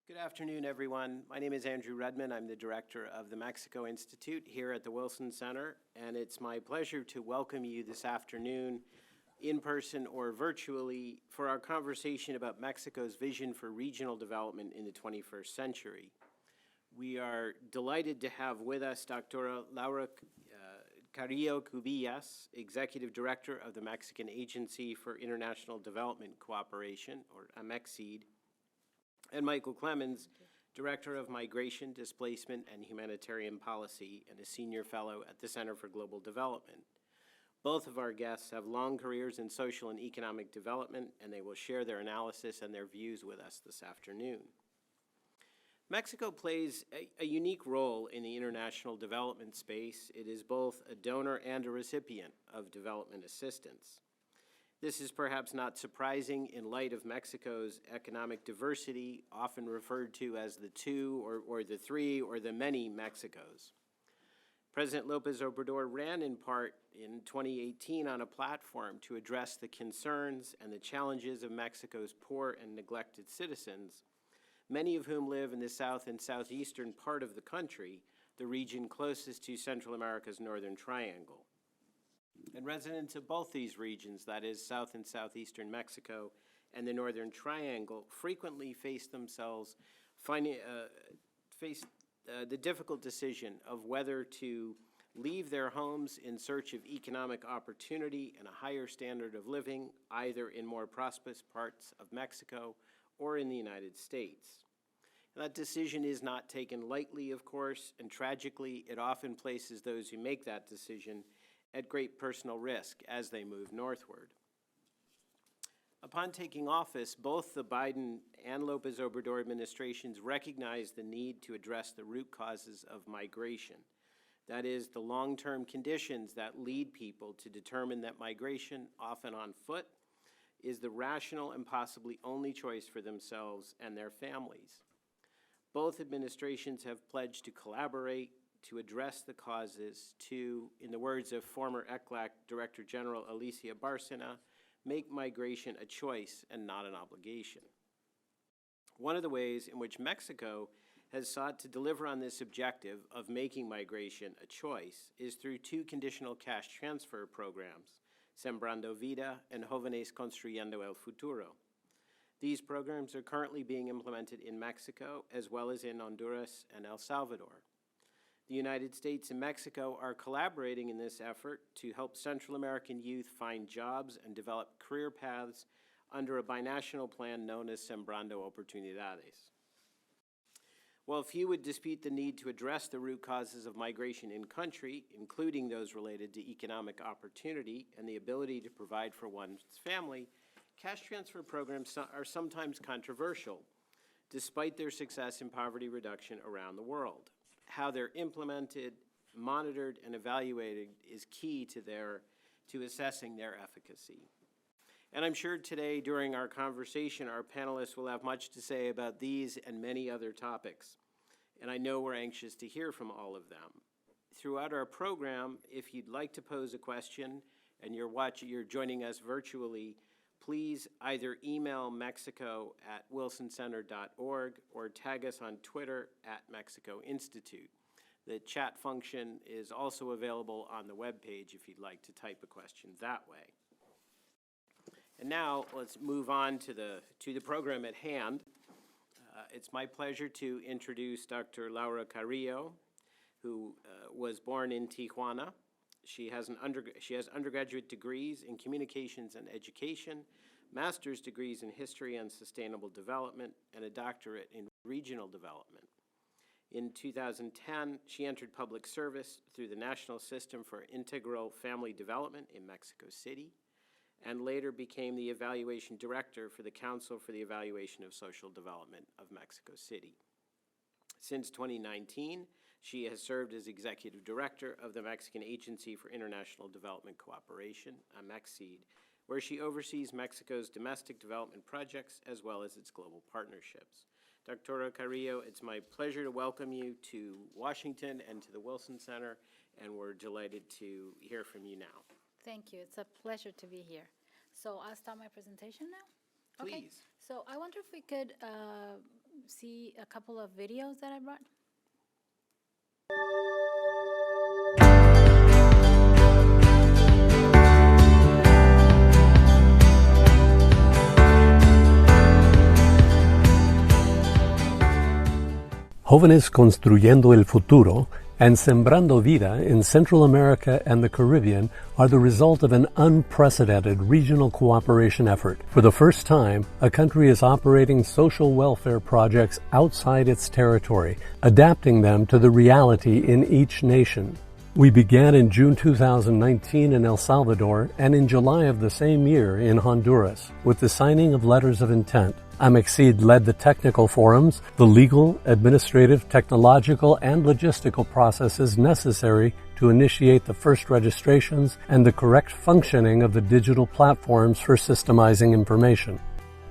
Good afternoon, everyone. My name is Andrew Redman. I'm the director of the Mexico Institute here at the Wilson Center, and it's my pleasure to welcome you this afternoon in person or virtually for our conversation about Mexico's vision for regional development in the 21st century. We are delighted to have with us Dr. Laura Carrillo Cubillas, Executive Director of the Mexican Agency for International Development Cooperation, or AMEXID, and Michael Clemens, Director of Migration, Displacement, and Humanitarian Policy, and a Senior Fellow at the Center for Global Development. Both of our guests have long careers in social and economic development, and they will share their analysis and their views with us this afternoon. Mexico plays a unique role in the international development space. It is both a donor and a recipient of development assistance. This is perhaps not surprising in light of Mexico's economic diversity, often referred to as the two or the three or the many Mexicos. President López Obrador ran in part in 2018 on a platform to address the concerns and the challenges of Mexico's poor and neglected citizens, many of whom live in the south and southeastern part of the country, the region closest to Central America's Northern Triangle. And residents of both these regions, that is South and Southeastern Mexico and the Northern Triangle, frequently face themselves the difficult decision of whether to leave their homes in search of economic opportunity and a higher standard of living, either in more prosperous parts of Mexico or in the United States. And that decision is not taken lightly, of course, and tragically, it often places those who make that decision at great personal risk as they move northward. Upon taking office, both the Biden and López Obrador administrations recognized the need to address the root causes of migration. That is, the long-term conditions that lead people to determine that migration, often on foot, is the rational and possibly only choice for themselves and their families. Both administrations have pledged to collaborate, to address the causes, to, in the words of former ECLAC Director General Alicia Bárcena, make migration a choice and not an obligation. One of the ways in which Mexico has sought to deliver on this objective of making migration a choice is through two conditional cash transfer programs, Sembrando Vida and Jóvenes Construyendo el Futuro. These programs are currently being implemented in Mexico as well as in Honduras and El Salvador. The United States and Mexico are collaborating in this effort to help Central American youth find jobs and develop career paths under a binational plan known as Sembrando Oportunidades. While few would dispute the need to address the root causes of migration in country, including those related to economic opportunity and the ability to provide for one's family, cash transfer programs are sometimes controversial, despite their success in poverty reduction around the world. How they're implemented, monitored, and evaluated is key to assessing their efficacy. And I'm sure today, during our conversation, our panelists will have much to say about these and many other topics. And I know we're anxious to hear from all of them. Throughout our program, if you'd like to pose a question and you're joining us virtually, please either email mexico@wilsoncenter.org or tag us on Twitter @Mexico Institute. The chat function is also available on the webpage if you'd like to type a question that way. And now let's move on to the program at hand. It's my pleasure to introduce Dr. Laura Carrillo, who was born in Tijuana. She has undergraduate degrees in communications and education, master's degrees in history and sustainable development, and a doctorate in regional development. In 2010, she entered public service through the National System for Integral Family Development in Mexico City, and later became the evaluation director for the Council for the Evaluation of Social Development of Mexico City. Since 2019, she has served as executive director of the Mexican Agency for International Development Cooperation, AMEXID, where she oversees Mexico's domestic development projects as well as its global partnerships. Dr. Carrillo, it's my pleasure to welcome you to Washington and to the Wilson Center, and we're delighted to hear from you now. Thank you. It's a pleasure to be here. So I'll start my presentation now? Please. Okay. So I wonder if we could see a couple of videos that I brought? Jóvenes Construyendo el Futuro and Sembrando Vida in Central America and the Caribbean are the result of an unprecedented regional cooperation effort. For the first time, a country is operating social welfare projects outside its territory, adapting them to the reality in each nation. We began in June 2019 in El Salvador and in July of the same year in Honduras with the signing of letters of intent. AMEXID led the technical forums, the legal, administrative, technological, and logistical processes necessary to initiate the first registrations and the correct functioning of the digital platforms for systemizing information.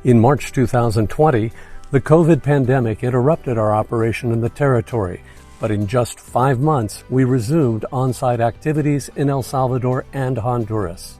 In March 2020, the COVID pandemic interrupted our operation in the territory, but in just 5 months, we resumed on-site activities in El Salvador and Honduras.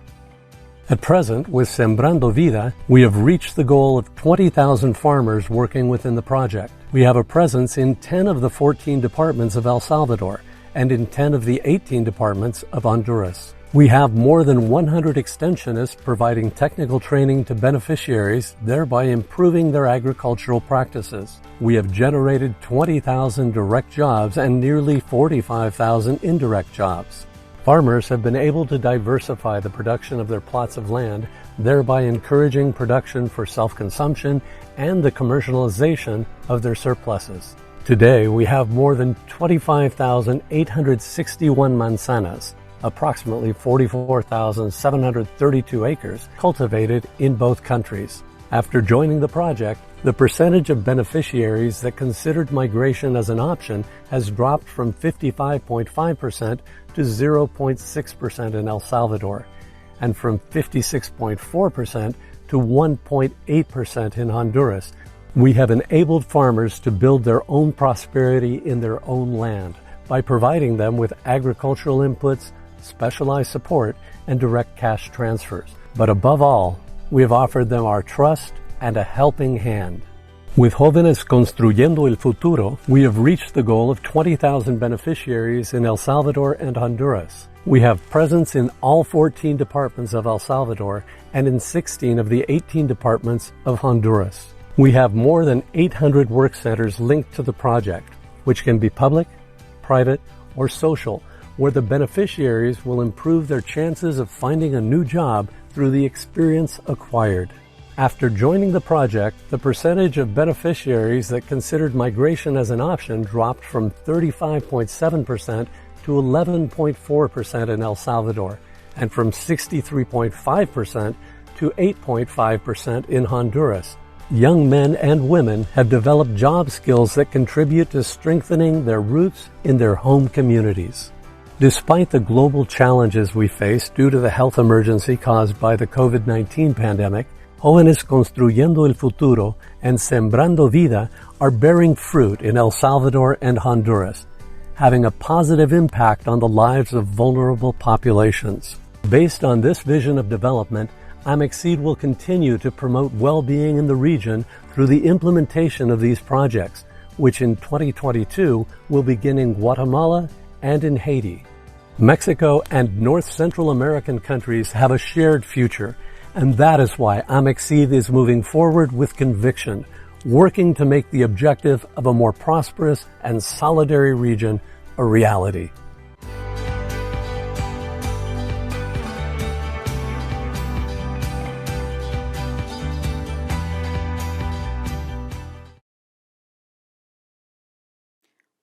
At present, with Sembrando Vida, we have reached the goal of 20,000 farmers working within the project. We have a presence in 10 of the 14 departments of El Salvador and in 10 of the 18 departments of Honduras. We have more than 100 extensionists providing technical training to beneficiaries, thereby improving their agricultural practices. We have generated 20,000 direct jobs and nearly 45,000 indirect jobs. Farmers have been able to diversify the production of their plots of land, thereby encouraging production for self-consumption and the commercialization of their surpluses. Today, we have more than 25,861 manzanas, approximately 44,732 acres, cultivated in both countries. After joining the project, the percentage of beneficiaries that considered migration as an option has dropped from 55.5% to 0.6% in El Salvador, and from 56.4% to 1.8% in Honduras. We have enabled farmers to build their own prosperity in their own land by providing them with agricultural inputs, specialized support, and direct cash transfers. But above all, we have offered them our trust and a helping hand. With Jóvenes Construyendo el Futuro, we have reached the goal of 20,000 beneficiaries in El Salvador and Honduras. We have presence in all 14 departments of El Salvador and in 16 of the 18 departments of Honduras. We have more than 800 work centers linked to the project, which can be public, private, or social, where the beneficiaries will improve their chances of finding a new job through the experience acquired. After joining the project, the percentage of beneficiaries that considered migration as an option dropped from 35.7% to 11.4% in El Salvador, and from 63.5% to 8.5% in Honduras. Young men and women have developed job skills that contribute to strengthening their roots in their home communities. Despite the global challenges we face due to the health emergency caused by the COVID-19 pandemic, Jóvenes Construyendo el Futuro and Sembrando Vida are bearing fruit in El Salvador and Honduras, having a positive impact on the lives of vulnerable populations. Based on this vision of development, AMEXCID will continue to promote well-being in the region through the implementation of these projects, which in 2022 will begin in Guatemala and in Haiti. Mexico and North Central American countries have a shared future, and that is why AMEXID is moving forward with conviction, working to make the objective of a more prosperous and solidary region a reality.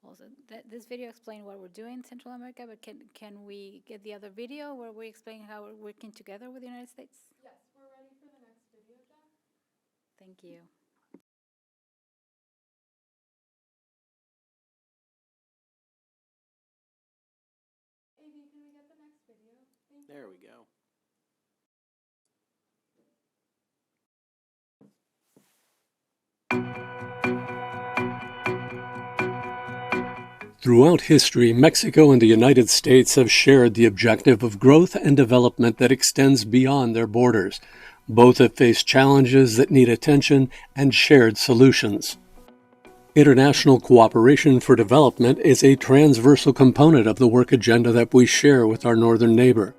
Also, this video explained what we're doing in Central America, but can we get the other video where we explain how we're working together with the United States? Yes, we're ready for the next video, Jack. Thank you. AV, can we get the next video? Thank you. There we go. Throughout history, Mexico and the United States have shared the objective of growth and development that extends beyond their borders. Both have faced challenges that need attention and shared solutions. International cooperation for development is a transversal component of the work agenda that we share with our northern neighbor.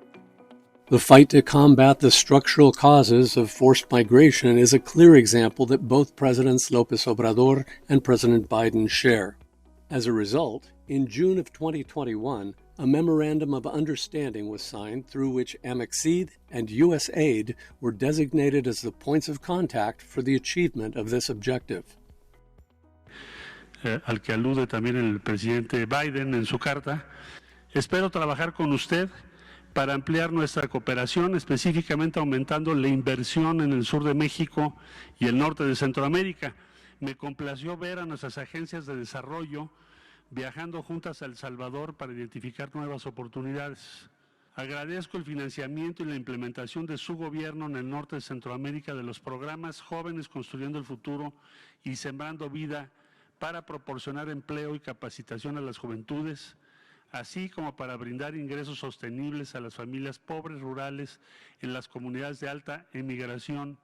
The fight to combat the structural causes of forced migration is a clear example that both Presidents López Obrador and President Biden share. As a result, in June of 2021, a memorandum of understanding was signed through which AMEXID and USAID were designated as the points of contact for the achievement of this objective. Al que alude también el presidente Biden en su carta, espero trabajar con usted para ampliar nuestra cooperación, específicamente aumentando la inversión en el sur de México y el norte de Centroamérica. Me complació ver a nuestras agencias de desarrollo viajando juntas a El Salvador para identificar nuevas oportunidades. Agradezco el financiamiento y la implementación de su gobierno en el norte de Centroamérica de los programas Jóvenes, Construyendo el Futuro y Sembrando Vida para proporcionar empleo y capacitación a las juventudes, así como para brindar ingresos sostenibles a las familias pobres rurales en las comunidades de alta emigración.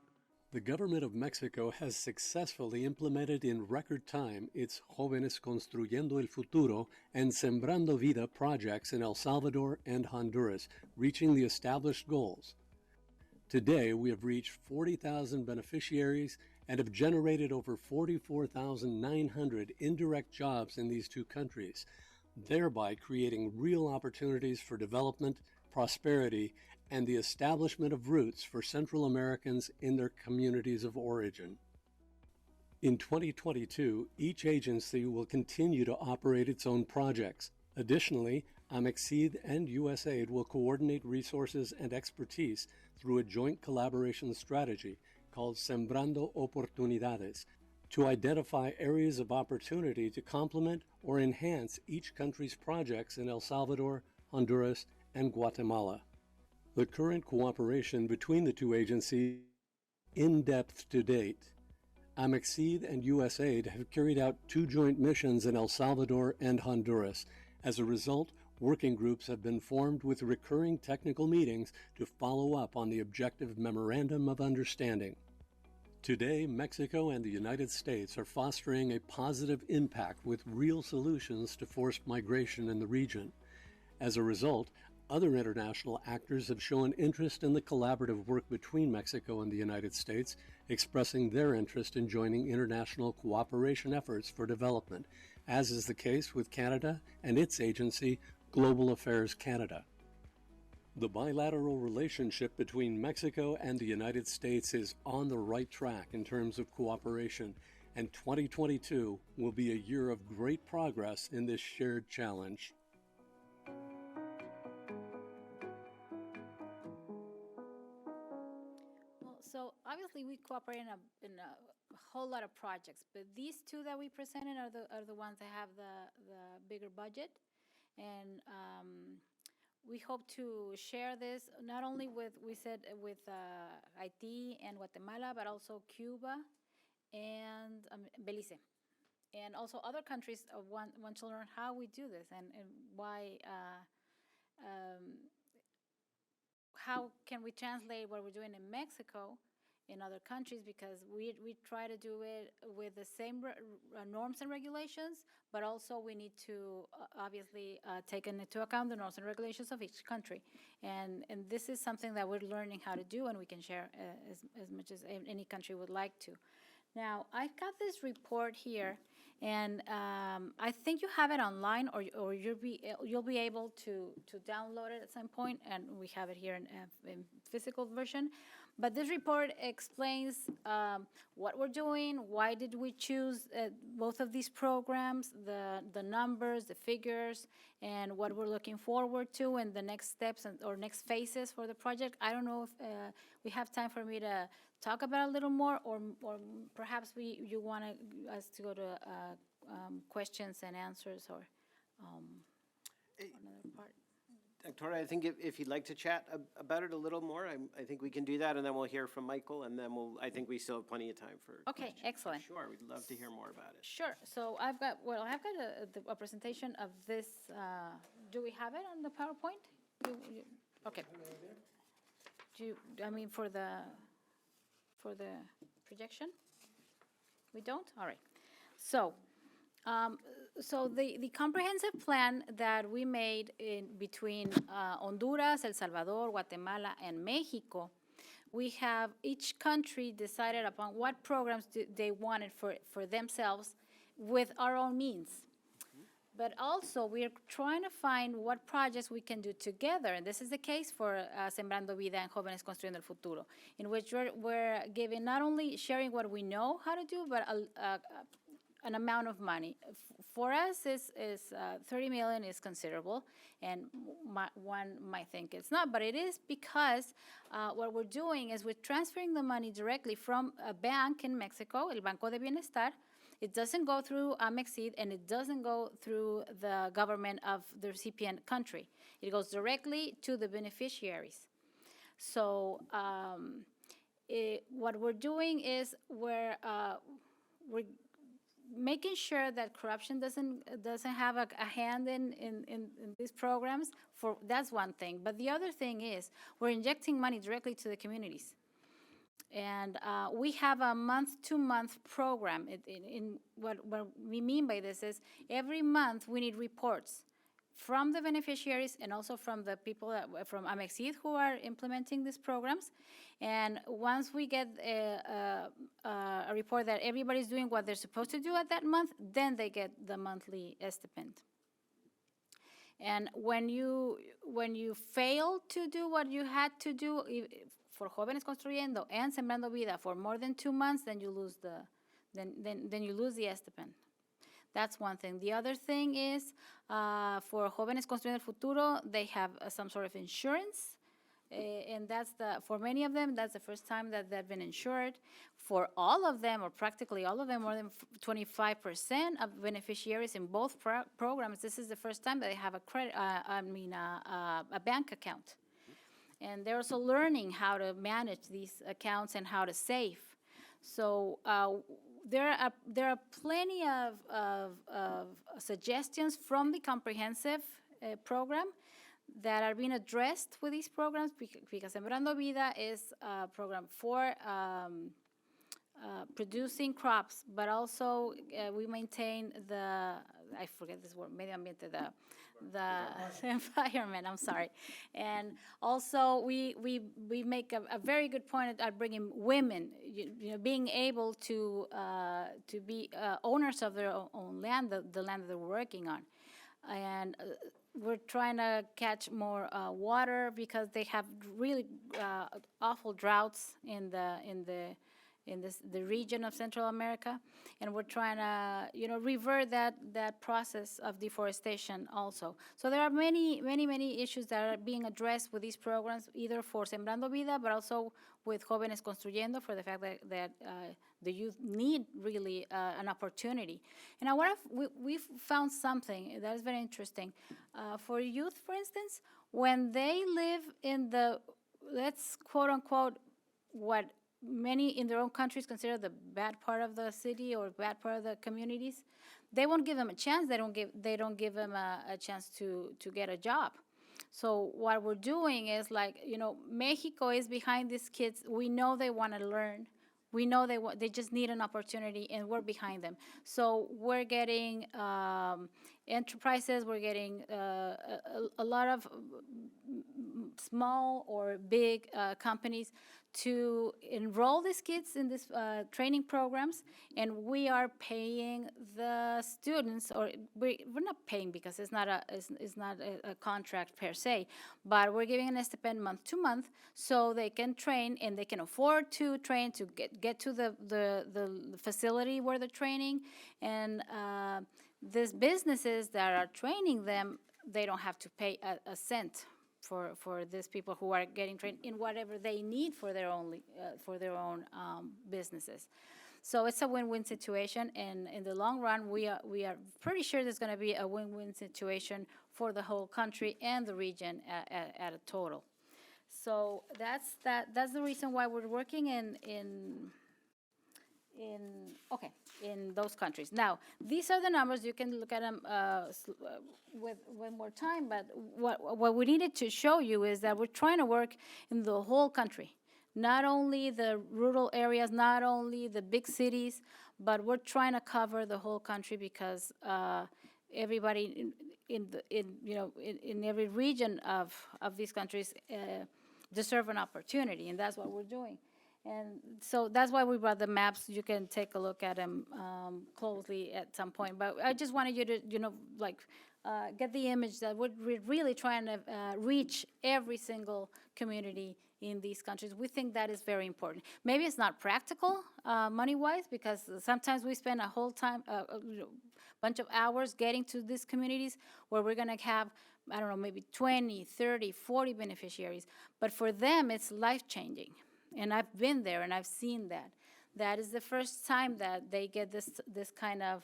The government of Mexico has successfully implemented in record time its Jóvenes Construyendo el Futuro and Sembrando Vida projects in El Salvador and Honduras, reaching the established goals. Today, we have reached 40,000 beneficiaries and have generated over 44,900 indirect jobs in these two countries, thereby creating real opportunities for development, prosperity, and the establishment of roots for Central Americans in their communities of origin. In 2022, each agency will continue to operate its own projects. Additionally, AMEXID and USAID will coordinate resources and expertise through a joint collaboration strategy called Sembrando Oportunidades to identify areas of opportunity to complement or enhance each country's projects in El Salvador, Honduras, and Guatemala. The current cooperation between the two agencies is in depth to date. AMEXID and USAID have carried out 2 joint missions in El Salvador and Honduras. As a result, working groups have been formed with recurring technical meetings to follow up on the objective Memorandum of Understanding. Today, Mexico and the United States are fostering a positive impact with real solutions to forced migration in the region. As a result, other international actors have shown interest in the collaborative work between Mexico and the United States, expressing their interest in joining international cooperation efforts for development, as is the case with Canada and its agency, Global Affairs Canada. The bilateral relationship between Mexico and the United States is on the right track in terms of cooperation, and 2022 will be a year of great progress in this shared challenge. So obviously we cooperate in a whole lot of projects, but these two that we presented are the ones that have the bigger budget, and we hope to share this not only with Haiti and Guatemala, but also Cuba and Belize, and also other countries want to learn how we do this and why. How can we translate what we're doing in Mexico in other countries, because we try to do it with the same norms and regulations, but also we need to obviously take into account the norms and regulations of each country. And this is something that we're learning how to do, and we can share as much as any country would like to. Now, I've got this report here, and I think you have it online, or you'll be able to download it at some point, and we have it here in physical version. But this report explains what we're doing, why did we choose both of these programs, the numbers, the figures, and what we're looking forward to, and the next steps or next phases for the project. I don't know if we have time for me to talk about it a little more, or perhaps you want us to go to questions and answers, or another part. Victoria, I think if you'd like to chat about it a little more, I think we can do that, and then we'll hear from Michael, and then I think we still have plenty of time for Okay, questions. excellent. Sure, we'd love to hear more about it. Sure. So I've got a presentation of this. Do we have it on the PowerPoint? Okay. For the projection? We don't? All right. So So the comprehensive plan that we made in between Honduras, El Salvador, Guatemala, and Mexico, we have each country decided upon what programs they wanted for themselves with our own means. But also, we're trying to find what projects we can do together, and this is the case for Sembrando Vida and Jóvenes Construyendo el Futuro, in which we're giving not only sharing what we know how to do, but an amount of money. For us, is 30 million is considerable, and one might think it's not, but it is because what we're doing is we're transferring the money directly from a bank in Mexico, El Banco de Bienestar. It doesn't go through AMEXID, and it doesn't go through the government of the recipient country. It goes directly to the beneficiaries. So what we're doing is we're making sure that corruption doesn't have a hand in these programs. That's one thing. But the other thing is we're injecting money directly to the communities. And we have a month-to-month program. What we mean by this is every month we need reports from the beneficiaries and also from the people from AMEXID who are implementing these programs. And once we get a report that everybody's doing what they're supposed to do at that month, then they get the monthly stipend. And when you fail to do what you had to do for Jóvenes Construyendo and Sembrando Vida for more than 2 months, then you lose then you lose the stipend. That's one thing. The other thing is for Jóvenes Construyendo el Futuro, they have some sort of insurance, and for many of them, that's the first time that they've been insured. For all of them, or practically all of them, more than 25% of beneficiaries in both programs, this is the first time that they have a bank account. And they're also learning how to manage these accounts and how to save. So there are plenty of suggestions from the comprehensive program that are being addressed with these programs, because Sembrando Vida is a program for producing crops, but also we maintain I forget this word, medio ambiente, the environment, I'm sorry. And also we make a very good point at bringing women, being able to be owners of their own land, the land that they're working on. And we're trying to catch more water because they have really awful droughts in the region of Central America, and we're trying to revert that process of deforestation also. So there are many issues that are being addressed with these programs, either for Sembrando Vida, but also with Jóvenes Construyendo, for the fact that the youth need really an opportunity. And we've found something that is very interesting. For youth, for instance, when they live in let's quote unquote, what many in their own countries consider the bad part of the city or bad part of the communities, they won't give them a chance. They don't give them a chance to get a job. So what we're doing is Mexico is behind these kids. We know they want to learn. We know they just need an opportunity, and we're behind them. So we're getting enterprises. We're getting a lot of small or big companies to enroll these kids in these training programs, and we are paying the students, or we're not paying because it's not a contract per se, but we're giving a stipend month to month so they can train and they can afford to train to get to the facility where they're training, and these businesses that are training them, they don't have to pay a cent for these people who are getting trained in whatever they need for their own businesses. So it's a win-win situation, and in the long run, we are pretty sure there's going to be a win-win situation for the whole country and the region at a total. So that's the reason why we're working in those countries. Now, these are the numbers. You can look at them with more time, but what we needed to show you is that we're trying to work in the whole country, not only the rural areas, not only the big cities, but we're trying to cover the whole country because everybody in every region of these countries deserve an opportunity, and that's what we're doing. And so that's why we brought the maps. You can take a look at them closely at some point. But I just wanted you to, get the image that we're really trying to reach every single community in these countries. We think that is very important. Maybe it's not practical money-wise, because sometimes we spend a whole time, bunch of hours getting to these communities where we're going to have, I don't know, maybe 20, 30, 40 beneficiaries. But for them, it's life-changing. And I've been there and I've seen that. That is the first time that they get this kind of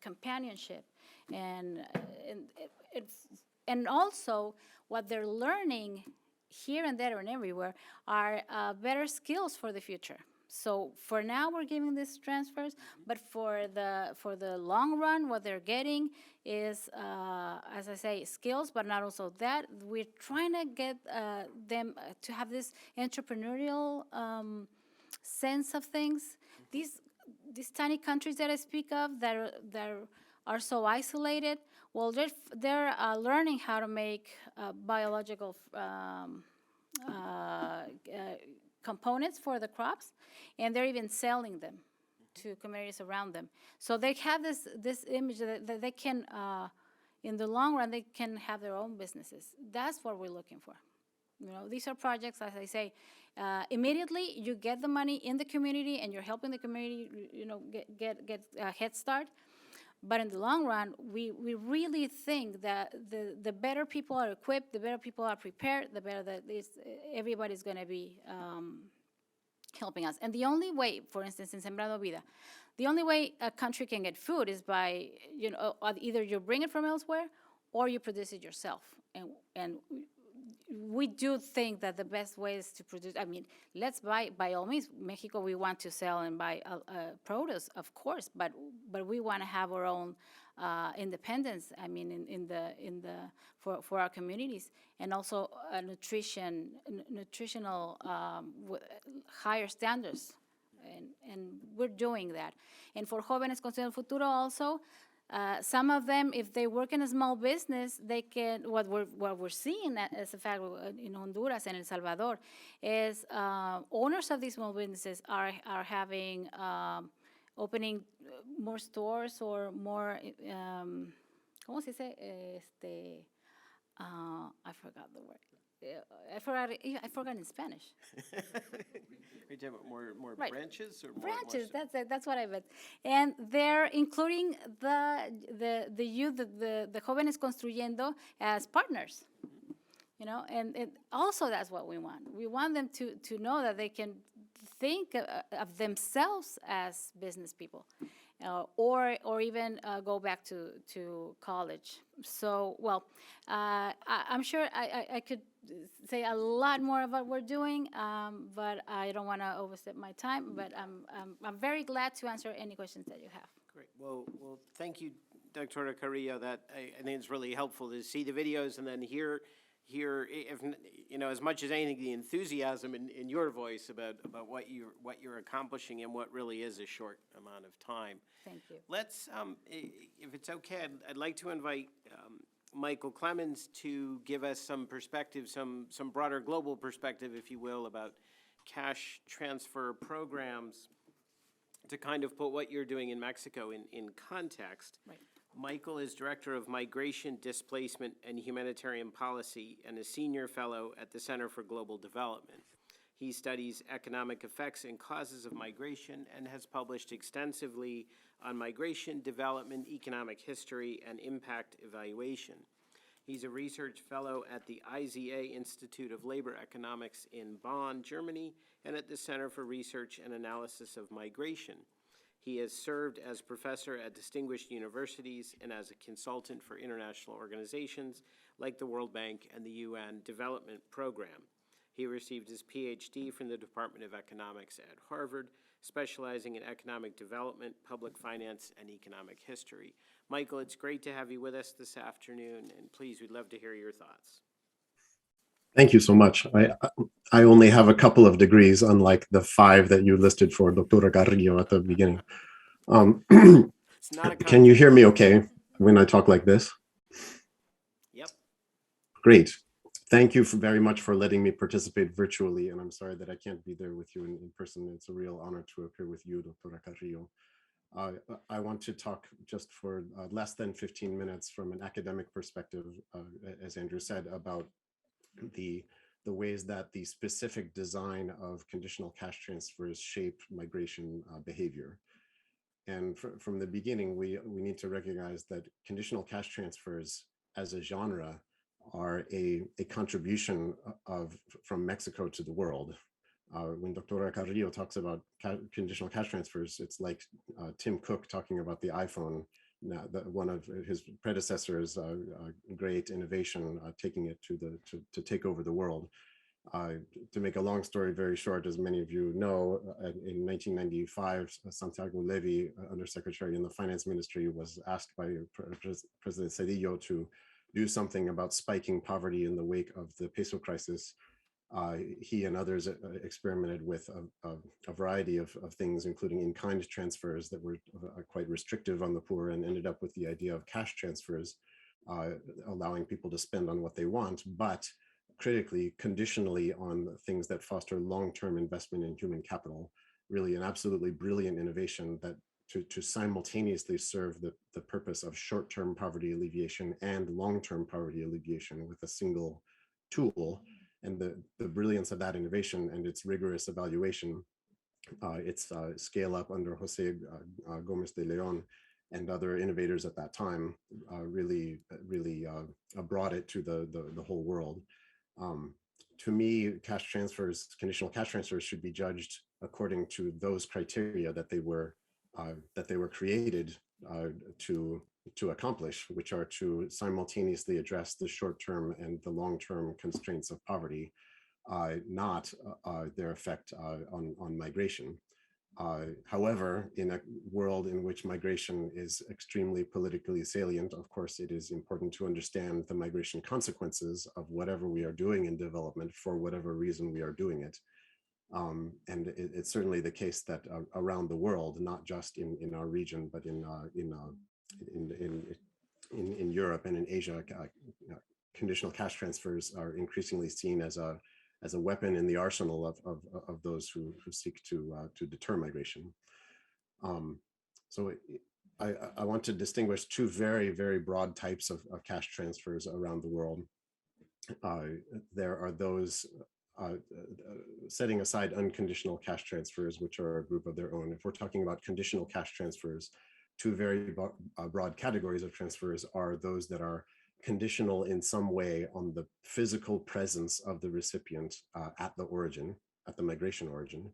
companionship. And also what they're learning here and there and everywhere are better skills for the future. So for now, we're giving these transfers, but for the long run, what they're getting is, as I say, skills, but not also that. We're trying to get them to have this entrepreneurial sense of things. These tiny countries that I speak of that are so isolated, well, they're learning how to make biological components for the crops, and they're even selling them to communities around them. So they have this image that they can, in the long run, they can have their own businesses. That's what we're looking for. These are projects, as I say, immediately you get the money in the community and you're helping the community, get a head start. But in the long run, we really think that the better people are equipped, the better people are prepared, the better that everybody's going to be helping us. And the only way, for instance, in Sembrando Vida, the only way a country can get food is by, either you bring it from elsewhere or you produce it yourself. And we do think that the best way is to produce, let's buy, by all means, Mexico, we want to sell and buy produce, of course, but we want to have our own independence, for our communities, and also nutritional higher standards, and we're doing that. And for Jóvenes Construyendo Futuro also, some of them, if they work in a small business, they can, what we're seeing as a fact in Honduras and El Salvador is owners of these small businesses are having, opening more stores or more, ¿cómo se dice? I forgot the word. I forgot in Spanish. Are you talking about more Right. branches or more? Branches, that's it, that's what I meant. And they're including the youth, the Jóvenes Construyendo as partners. And also that's what we want. We want them to know that they can think of themselves as business people. Or even go back to college. So, well, I'm sure I could say a lot more of what we're doing, but I don't want to overstep my time. But I'm very glad to answer any questions that you have. Great. Well, thank you, Dr. Carrillo. That I think it's really helpful to see the videos and then hear, if as much as anything, the enthusiasm in your voice about what you're accomplishing and what really is a short amount of time. Thank you. Let's, if it's okay, I'd like to invite Michael Clemens to give us some perspective, some broader global perspective, if you will, about cash transfer programs to kind of put what you're doing in Mexico in context. Right. Michael is Director of Migration, Displacement, and Humanitarian Policy and a Senior Fellow at the Center for Global Development. He studies economic effects and causes of migration and has published extensively on migration, development, economic history, and impact evaluation. He's a research fellow at the IZA Institute of Labor Economics in Bonn, Germany, and at the Center for Research and Analysis of Migration. He has served as professor at distinguished universities and as a consultant for international organizations like the World Bank and the UN Development Program. He received his PhD from the Department of Economics at Harvard, specializing in economic development, public finance, and economic history. Michael, it's great to have you with us this afternoon, and please, we'd love to hear your thoughts. Thank you so much. I only have a couple of degrees, unlike the 5 that you listed for Dr. Carrillo at the beginning. It's not a Can you hear contest. me okay when I talk like this? Yep. Great. Thank you very much for letting me participate virtually, and I'm sorry that I can't be there with you in person. It's a real honor to appear with you, Dr. Carrillo. I want to talk just for less than 15 minutes from an academic perspective, as Andrew said, about the ways that the specific design of conditional cash transfers shape migration behavior. And from the beginning, we need to recognize that conditional cash transfers as a genre are a contribution from Mexico to the world. When Dr. Carrillo talks about conditional cash transfers, it's like Tim Cook talking about the iPhone. Now, one of his predecessors, great innovation, taking it to take over the world. To make a long story very short, as many of you know, in 1995, Santiago Levy, Undersecretary in the Finance Ministry, was asked by President Cedillo to do something about spiking poverty in the wake of the peso crisis. He and others experimented with a variety of things, including in-kind transfers that were quite restrictive on the poor, and ended up with the idea of cash transfers, allowing people to spend on what they want, but critically, conditionally on things that foster long-term investment in human capital. Really an absolutely brilliant innovation that to simultaneously serve the purpose of short-term poverty alleviation and long-term poverty alleviation with a single tool. And the brilliance of that innovation and its rigorous evaluation, its scale up under Jose Gomez de Leon and other innovators at that time, really brought it to the whole world. To me, cash transfers, conditional cash transfers, should be judged according to those criteria that they were created to accomplish, which are to simultaneously address the short-term and the long-term constraints of poverty, not their effect on migration. However, in a world in which migration is extremely politically salient, of course, it is important to understand the migration consequences of whatever we are doing in development for whatever reason we are doing it. And it's certainly the case that around the world, not just in our region, but in Europe and in Asia, conditional cash transfers are increasingly seen as a weapon in the arsenal of those who seek to deter migration. So I want to distinguish two very, very broad types of cash transfers around the world. There are those setting aside unconditional cash transfers, which are a group of their own. If we're talking about conditional cash transfers, two very broad categories of transfers are those that are conditional in some way on the physical presence of the recipient at the origin, at the migration origin,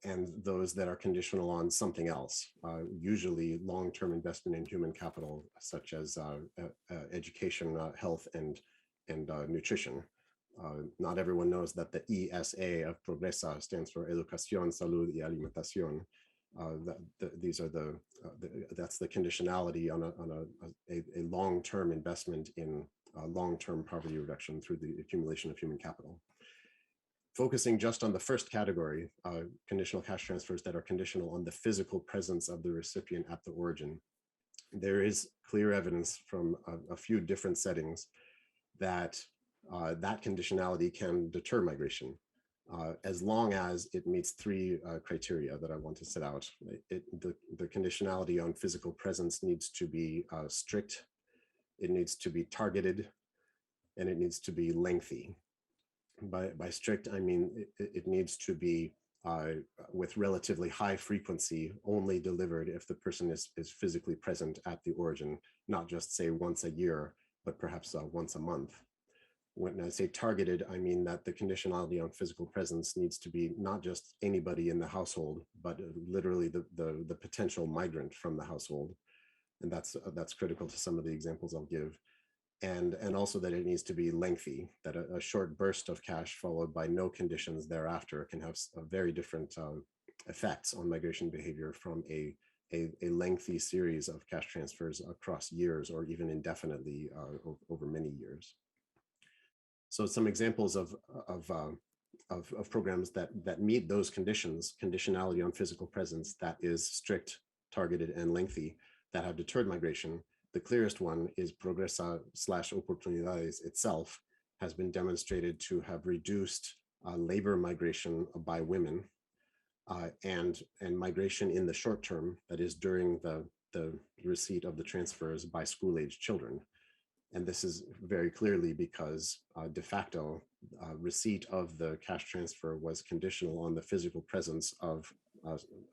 and those that are conditional on something else, usually long-term investment in human capital, such as education, health, and nutrition. Not everyone knows that the ESA of Progresa stands for Educación, Salud y Alimentación. These are that's the conditionality on a long-term investment in long-term poverty reduction through the accumulation of human capital. Focusing just on the first category, conditional cash transfers that are conditional on the physical presence of the recipient at the origin, there is clear evidence from a few different settings that that conditionality can deter migration, as long as it meets three criteria that I want to set out. The conditionality on physical presence needs to be strict, it needs to be targeted, and it needs to be lengthy. By strict, I mean it needs to be with relatively high frequency, only delivered if the person is physically present at the origin, not just say once a year, but perhaps once a month. When I say targeted, I mean that the conditionality on physical presence needs to be not just anybody in the household, but literally the potential migrant from the household. And that's critical to some of the examples I'll give. And also that it needs to be lengthy, that a short burst of cash followed by no conditions thereafter can have very different effects on migration behavior from a lengthy series of cash transfers across years or even indefinitely over many years. So some examples of programs that meet those conditions, conditionality on physical presence that is strict, targeted, and lengthy, that have deterred migration. The clearest one is Progresa/Oportunidades itself has been demonstrated to have reduced labor migration by women and migration in the short term, that is during the receipt of the transfers by school-age children. And this is very clearly because de facto receipt of the cash transfer was conditional on the physical presence of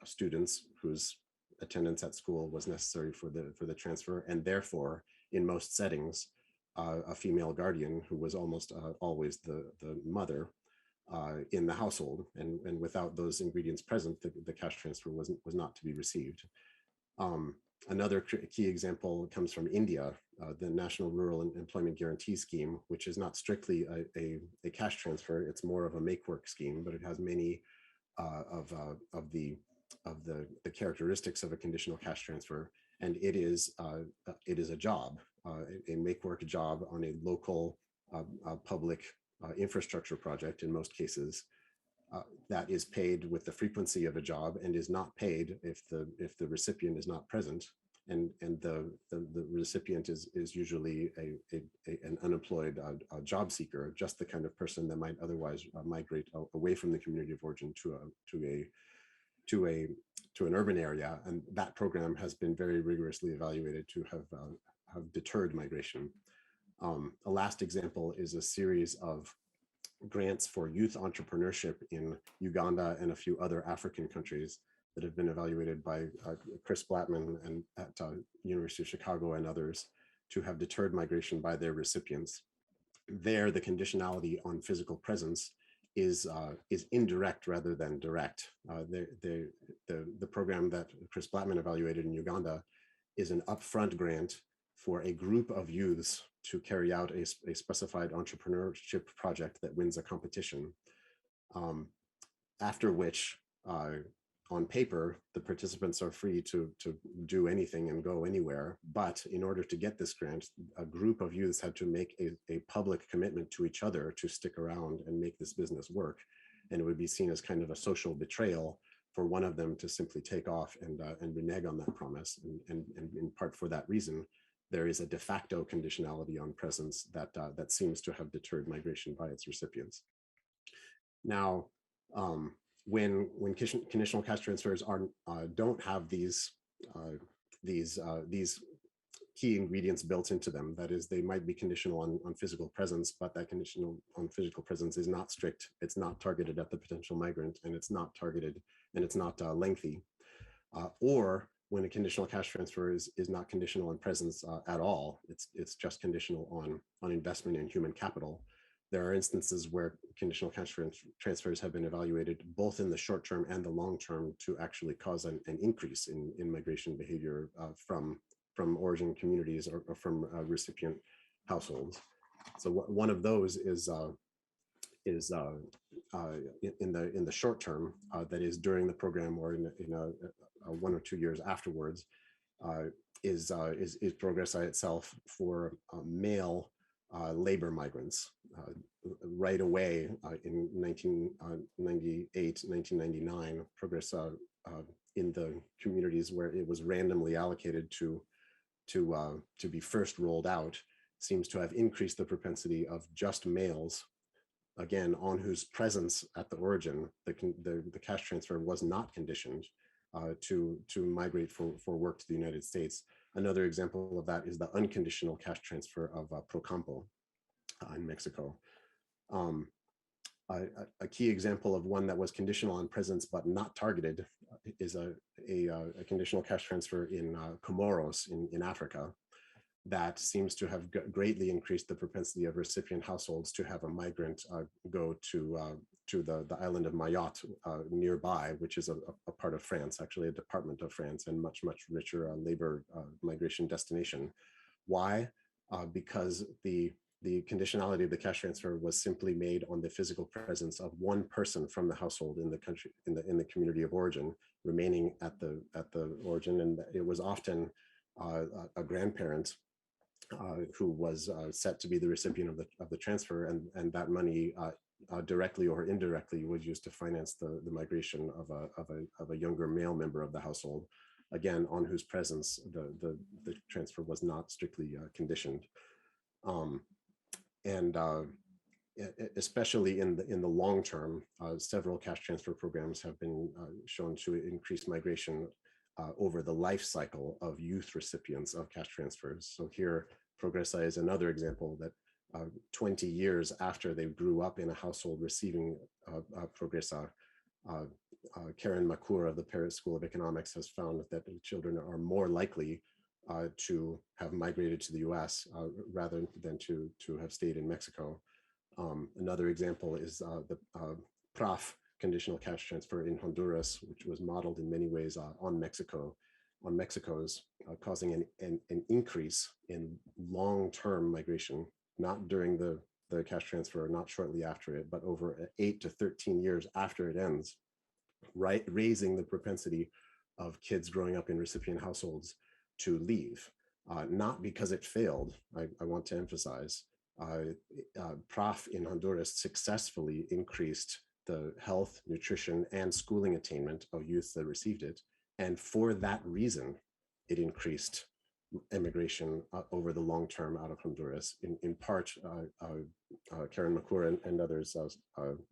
students whose attendance at school was necessary for the transfer, and therefore, in most settings, a female guardian who was almost always the mother in the household, and without those ingredients present, the cash transfer was not to be received. Another key example comes from India, the National Rural Employment Guarantee Scheme, which is not strictly a cash transfer. It's more of a make-work scheme, but it has many of the characteristics of a conditional cash transfer, and it is a job, a make-work job on a local public infrastructure project in most cases. That is paid with the frequency of a job and is not paid if the recipient is not present, and the recipient is usually an unemployed job seeker, just the kind of person that might otherwise migrate away from the community of origin to an urban area, and that program has been very rigorously evaluated to have deterred migration. A last example is a series of grants for youth entrepreneurship in Uganda and a few other African countries that have been evaluated by Chris Blattman and at University of Chicago and others to have deterred migration by their recipients. There, the conditionality on physical presence is indirect rather than direct. The program that Chris Blattman evaluated in Uganda is an upfront grant for a group of youths to carry out a specified entrepreneurship project that wins a competition, after which, on paper, the participants are free to do anything and go anywhere. But in order to get this grant, a group of youths had to make a public commitment to each other to stick around and make this business work. And it would be seen as kind of a social betrayal for one of them to simply take off and renege on that promise. And in part for that reason, there is a de facto conditionality on presence that seems to have deterred migration by its recipients. Now, when conditional cash transfers don't have these key ingredients built into them, that is, they might be conditional on physical presence, but that conditional on physical presence is not strict, it's not targeted at the potential migrant, and it's not targeted, and it's not lengthy, or when a conditional cash transfer is not conditional on presence at all, it's just conditional on investment in human capital. There are instances where conditional cash transfers have been evaluated both in the short term and the long term to actually cause an increase in migration behavior from origin communities or from recipient households. So one of those is in the short term, that is during the program or in 1 or 2 years afterwards, is Progresa itself for male labor migrants. Right away in 1998, 1999, Progresa in the communities where it was randomly allocated to be first rolled out seems to have increased the propensity of just males, again, on whose presence at the origin the cash transfer was not conditioned, to migrate for work to the United States. Another example of that is the unconditional cash transfer of Procampo in Mexico. A key example of one that was conditional on presence but not targeted is a conditional cash transfer in Comoros in Africa that seems to have greatly increased the propensity of recipient households to have a migrant go to the island of Mayotte nearby, which is a part of France, actually a department of France, and much richer labor migration destination. Why? Because the conditionality of the cash transfer was simply made on the physical presence of one person from the household in the country, in the community of origin, remaining at the origin, and it was often a grandparent who was set to be the recipient of the transfer, and that money directly or indirectly was used to finance the migration of a younger male member of the household, again, on whose presence the transfer was not strictly conditioned. And especially in the long term, several cash transfer programs have been shown to increase migration over the life cycle of youth recipients of cash transfers. So here, Progressa is another example that 20 years after they grew up in a household receiving Progressa, Karen McClure of the Paris School of Economics has found that children are more likely to have migrated to the US rather than to have stayed in Mexico. Another example is the PRAF, conditional cash transfer in Honduras, which was modeled in many ways on Mexico's, causing an increase in long-term migration, not during the cash transfer, not shortly after it, but over 8 to 13 years after it ends, right, raising the propensity of kids growing up in recipient households to leave, not because it failed, I want to emphasize. PRAF in Honduras successfully increased the health, nutrition, and schooling attainment of youth that received it. And for that reason, it increased immigration over the long term out of Honduras. In part, Karen McClure and others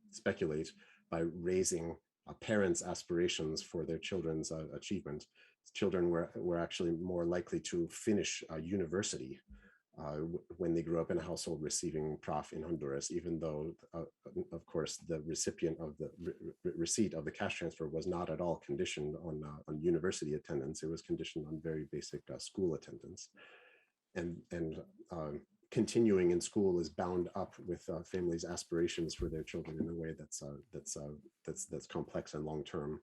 speculate by raising parents' aspirations for their children's achievement. Children were actually more likely to finish university when they grew up in a household receiving PRAF in Honduras, even though, of course, the recipient of the receipt of the cash transfer was not at all conditioned on university attendance. It was conditioned on very basic school attendance. And continuing in school is bound up with families' aspirations for their children in a way that's complex and long-term.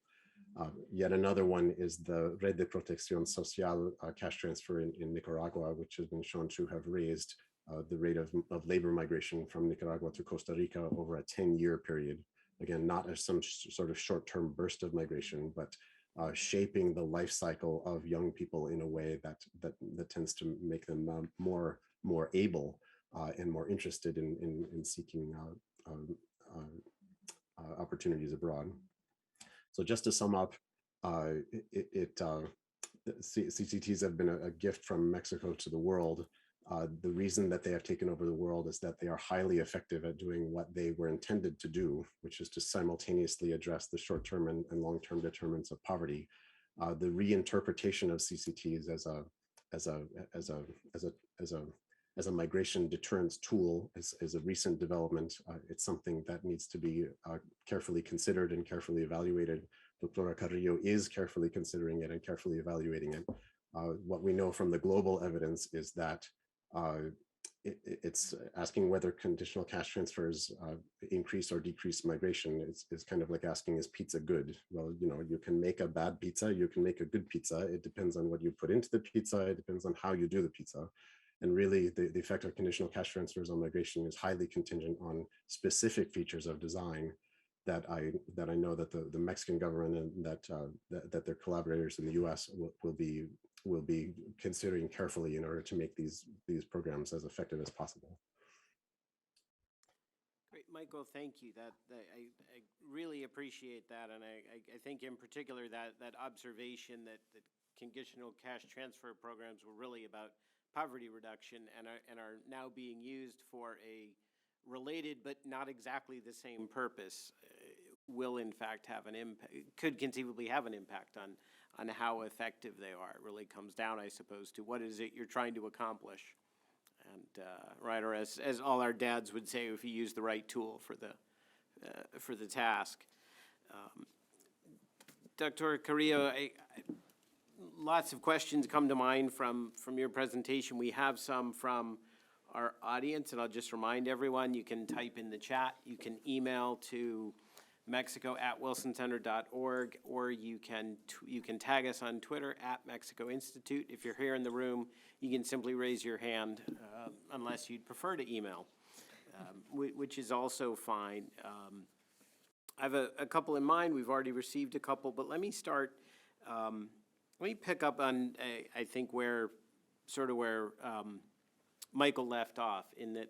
Yet another one is the Red de Protección Social cash transfer in Nicaragua, which has been shown to have raised the rate of labor migration from Nicaragua to Costa Rica over a 10-year period. Again, not as some sort of short-term burst of migration, but shaping the life cycle of young people in a way that tends to make them more able and more interested in seeking opportunities abroad. So just to sum up, CCTs have been a gift from Mexico to the world. The reason that they have taken over the world is that they are highly effective at doing what they were intended to do, which is to simultaneously address the short-term and long-term determinants of poverty. The reinterpretation of CCTs as a migration deterrence tool is a recent development. It's something that needs to be carefully considered and carefully evaluated. Dr. Carrillo is carefully considering it and carefully evaluating it. What we know from the global evidence is that it's asking whether conditional cash transfers increase or decrease migration. It's kind of like asking, is pizza good? Well, you can make a bad pizza, you can make a good pizza. It depends on what you put into the pizza. It depends on how you do the pizza. And really, the effect of conditional cash transfers on migration is highly contingent on specific features of design that I know that the Mexican government and that their collaborators in the U.S. will be considering carefully in order to make these programs as effective as possible. Great, Michael, thank you. I really appreciate that, and I think in particular that observation that conditional cash transfer programs were really about poverty reduction and are now being used for a related but not exactly the same purpose will in fact have an impact, could conceivably have an impact on how effective they are. It really comes down, I suppose, to what is it you're trying to accomplish. And right, or as all our dads would say, if you use the right tool for the task. Dr. Carrillo, lots of questions come to mind from your presentation. We have some from our audience, and I'll just remind everyone, you can type in the chat, you can email to mexico@wilsoncenter.org, or you can tag us on Twitter @Mexico Institute. If you're here in the room, you can simply raise your hand, unless you'd prefer to email, which is also fine. I have a couple in mind. We've already received a couple, but let me start. Let me pick up on, I think, where Michael left off, in that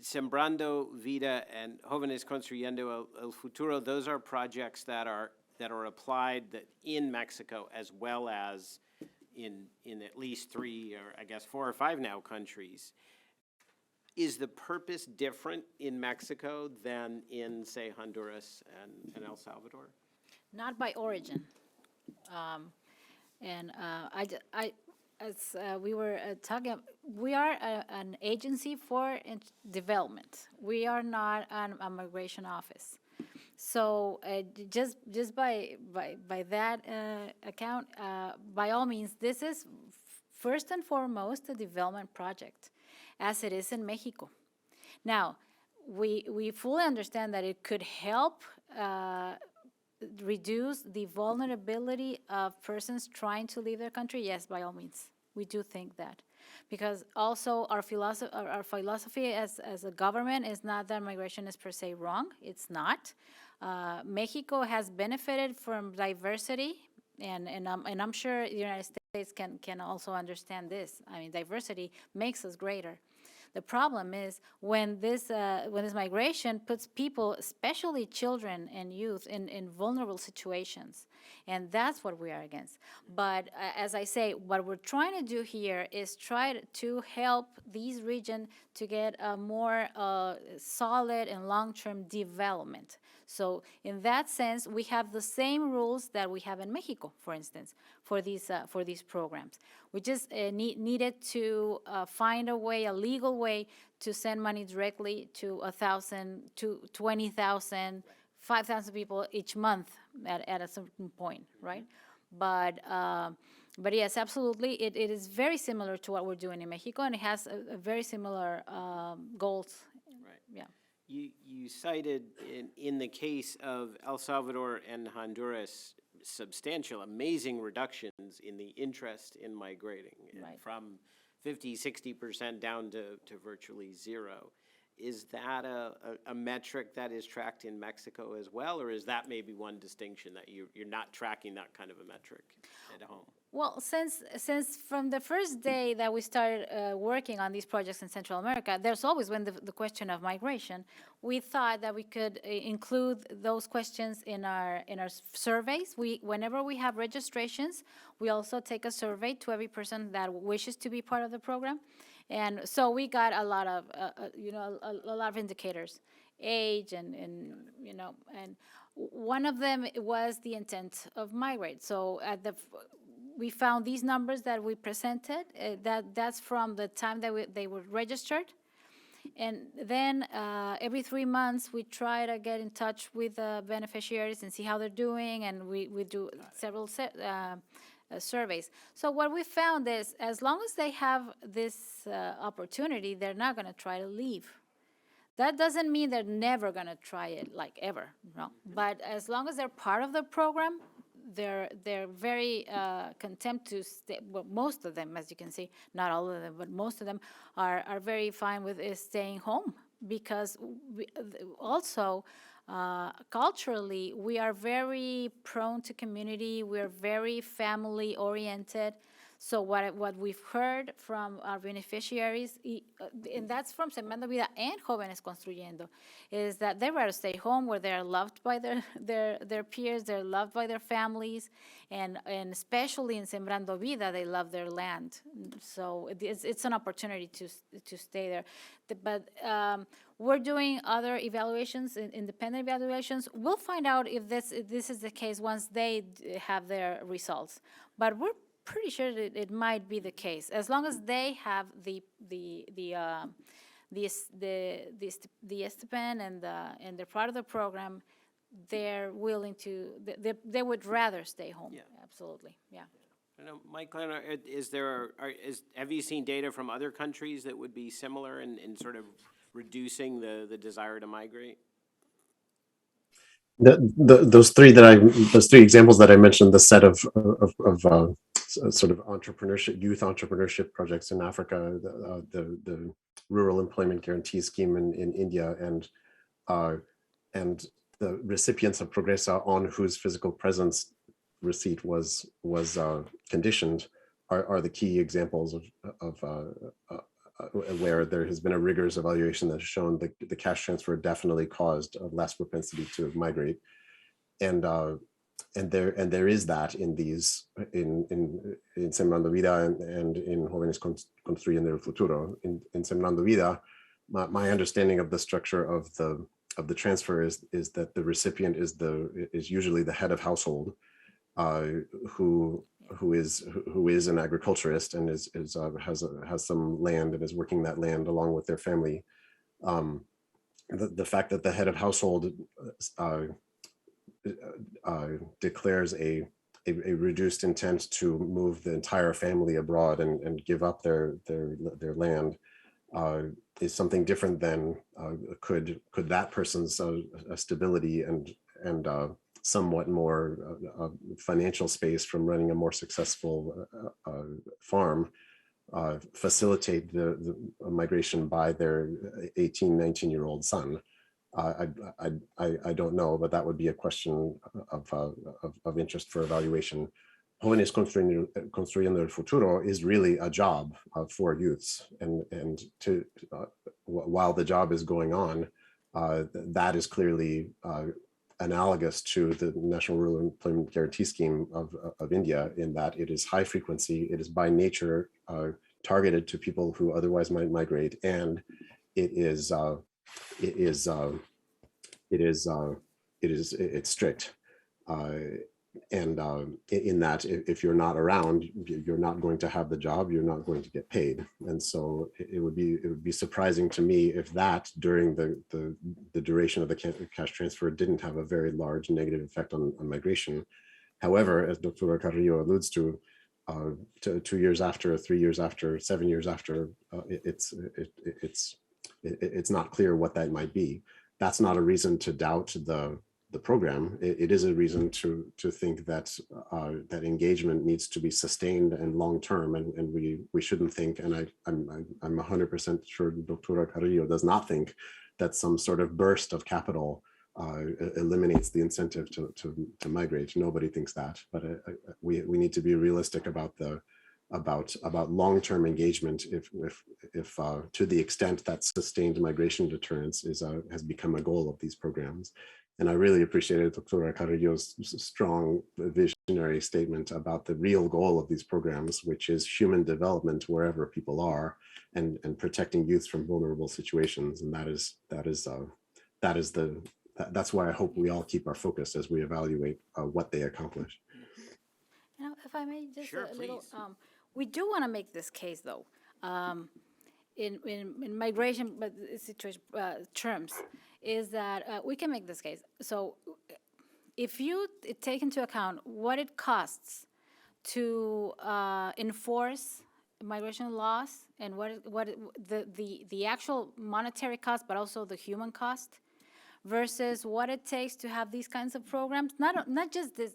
Sembrando Vida and Jóvenes Construyendo el Futuro, those are projects that are applied in Mexico as well as in at least 3 or I guess 4 or 5 now countries. Is the purpose different in Mexico than in, say, Honduras and El Salvador? Not by origin. As we were talking, we are an agency for development. We are not a migration office. So just by that account, by all means, this is first and foremost a development project, as it is in Mexico. Now, we fully understand that it could help reduce the vulnerability of persons trying to leave their country. Yes, by all means, we do think that, because also our philosophy as a government is not that migration is per se wrong. It's not. Mexico has benefited from diversity, and I'm sure the United States can also understand this. I mean, diversity makes us greater. The problem is when this migration puts people, especially children and youth, in vulnerable situations, and that's what we are against. But as I say, what we're trying to do here is try to help these regions to get a more solid and long-term development. So in that sense, we have the same rules that we have in Mexico, for instance, for these programs. We just needed to find a way, a legal way, to send money directly to 1,000, to 20,000, 5,000 people each month at a certain point, right? But yes, absolutely, it is very similar to what we're doing in Mexico, and it has a very similar goals. Right. Yeah. You cited in the case of El Salvador and Honduras substantial, amazing reductions in the interest in migrating, Right. from 50, 60% down to virtually zero. Is that a metric that is tracked in Mexico as well, or is that maybe one distinction that you're not tracking that kind of a metric at home? Well, since from the first day that we started working on these projects in Central America, there's always been the question of migration. We thought that we could include those questions in our surveys. Whenever we have registrations, we also take a survey to every person that wishes to be part of the program, and so we got a lot of a lot of indicators, age and one of them was the intent of migrate. So we found these numbers that we presented, that's from the time that they were registered. And then every 3 months, we try to get in touch with the beneficiaries and see how they're doing, and we do several surveys. So what we found is, as long as they have this opportunity, they're not going to try to leave. That doesn't mean they're never going to try it, like ever, no. But as long as they're part of the program, they're very content to stay. Well, most of them, as you can see, not all of them, but most of them are very fine with staying home, because also culturally we are very prone to community. We're very family oriented. So what we've heard from our beneficiaries, and that's from Sembrando Vida and Jóvenes Construyendo, is that they rather stay home where they're loved by their peers, they're loved by their families, and especially in Sembrando Vida, they love their land. So it's an opportunity to stay there. But we're doing other evaluations, independent evaluations. We'll find out if this is the case once they have their results. But we're pretty sure that it might be the case, as long as they have the stipend and they're part of the program. They're willing to. They would rather stay home. Yeah. Absolutely. Yeah. I know, Michael, have you seen data from other countries that would be similar in sort of reducing the desire to migrate? Those three examples that I mentioned, the set of sort of entrepreneurship, youth entrepreneurship projects in Africa, the rural employment guarantee scheme in India, and the recipients of Progresa on whose physical presence receipt was conditioned are the key examples where there has been a rigorous evaluation that has shown that the cash transfer definitely caused a less propensity to migrate. And there is that in these, in Sembrando Vida and in Jóvenes Construyendo el Futuro. In Sembrando Vida, my understanding of the structure of the transfer is that the recipient is usually the head of household, who is an agriculturist and has some land and is working that land along with their family. The fact that the head of household declares a reduced intent to move the entire family abroad and give up their land is something different than could that person's stability and somewhat more financial space from running a more successful farm facilitate the migration by their 18, 19-year-old son. I don't know, but that would be a question of interest for evaluation. Jóvenes Construyendo el Futuro is really a job for youths, and while the job is going on, that is clearly analogous to the National Rural Employment Guarantee Scheme of India, in that it is high frequency, it is by nature targeted to people who otherwise might migrate, and it's strict. And in that, if you're not around, you're not going to have the job, you're not going to get paid. And so it would be surprising to me if that, during the duration of the cash transfer, didn't have a very large negative effect on migration. However, as Dr. Carrillo alludes to, 2 years after, 3 years after, 7 years after, it's not clear what that might be. That's not a reason to doubt the program. It is a reason to think that that engagement needs to be sustained and long-term, and we shouldn't think, and I'm 100% sure Dr. Carrillo does not think that some sort of burst of capital eliminates the incentive to migrate. Nobody thinks that, but we need to be realistic about long-term engagement if to the extent that sustained migration deterrence has become a goal of these programs. And I really appreciated Dr. Carrillo's strong visionary statement about the real goal of these programs, which is human development wherever people are, and protecting youth from vulnerable situations. And that's why I hope we all keep our focus as we evaluate what they accomplish. You know, if I may, just Sure, a little, please. we do want to make this case, though, in migration but situation terms, is that we can make this case. So if you take into account what it costs to enforce migration laws and the actual monetary cost, but also the human cost, versus what it takes to have these kinds of programs, not just this,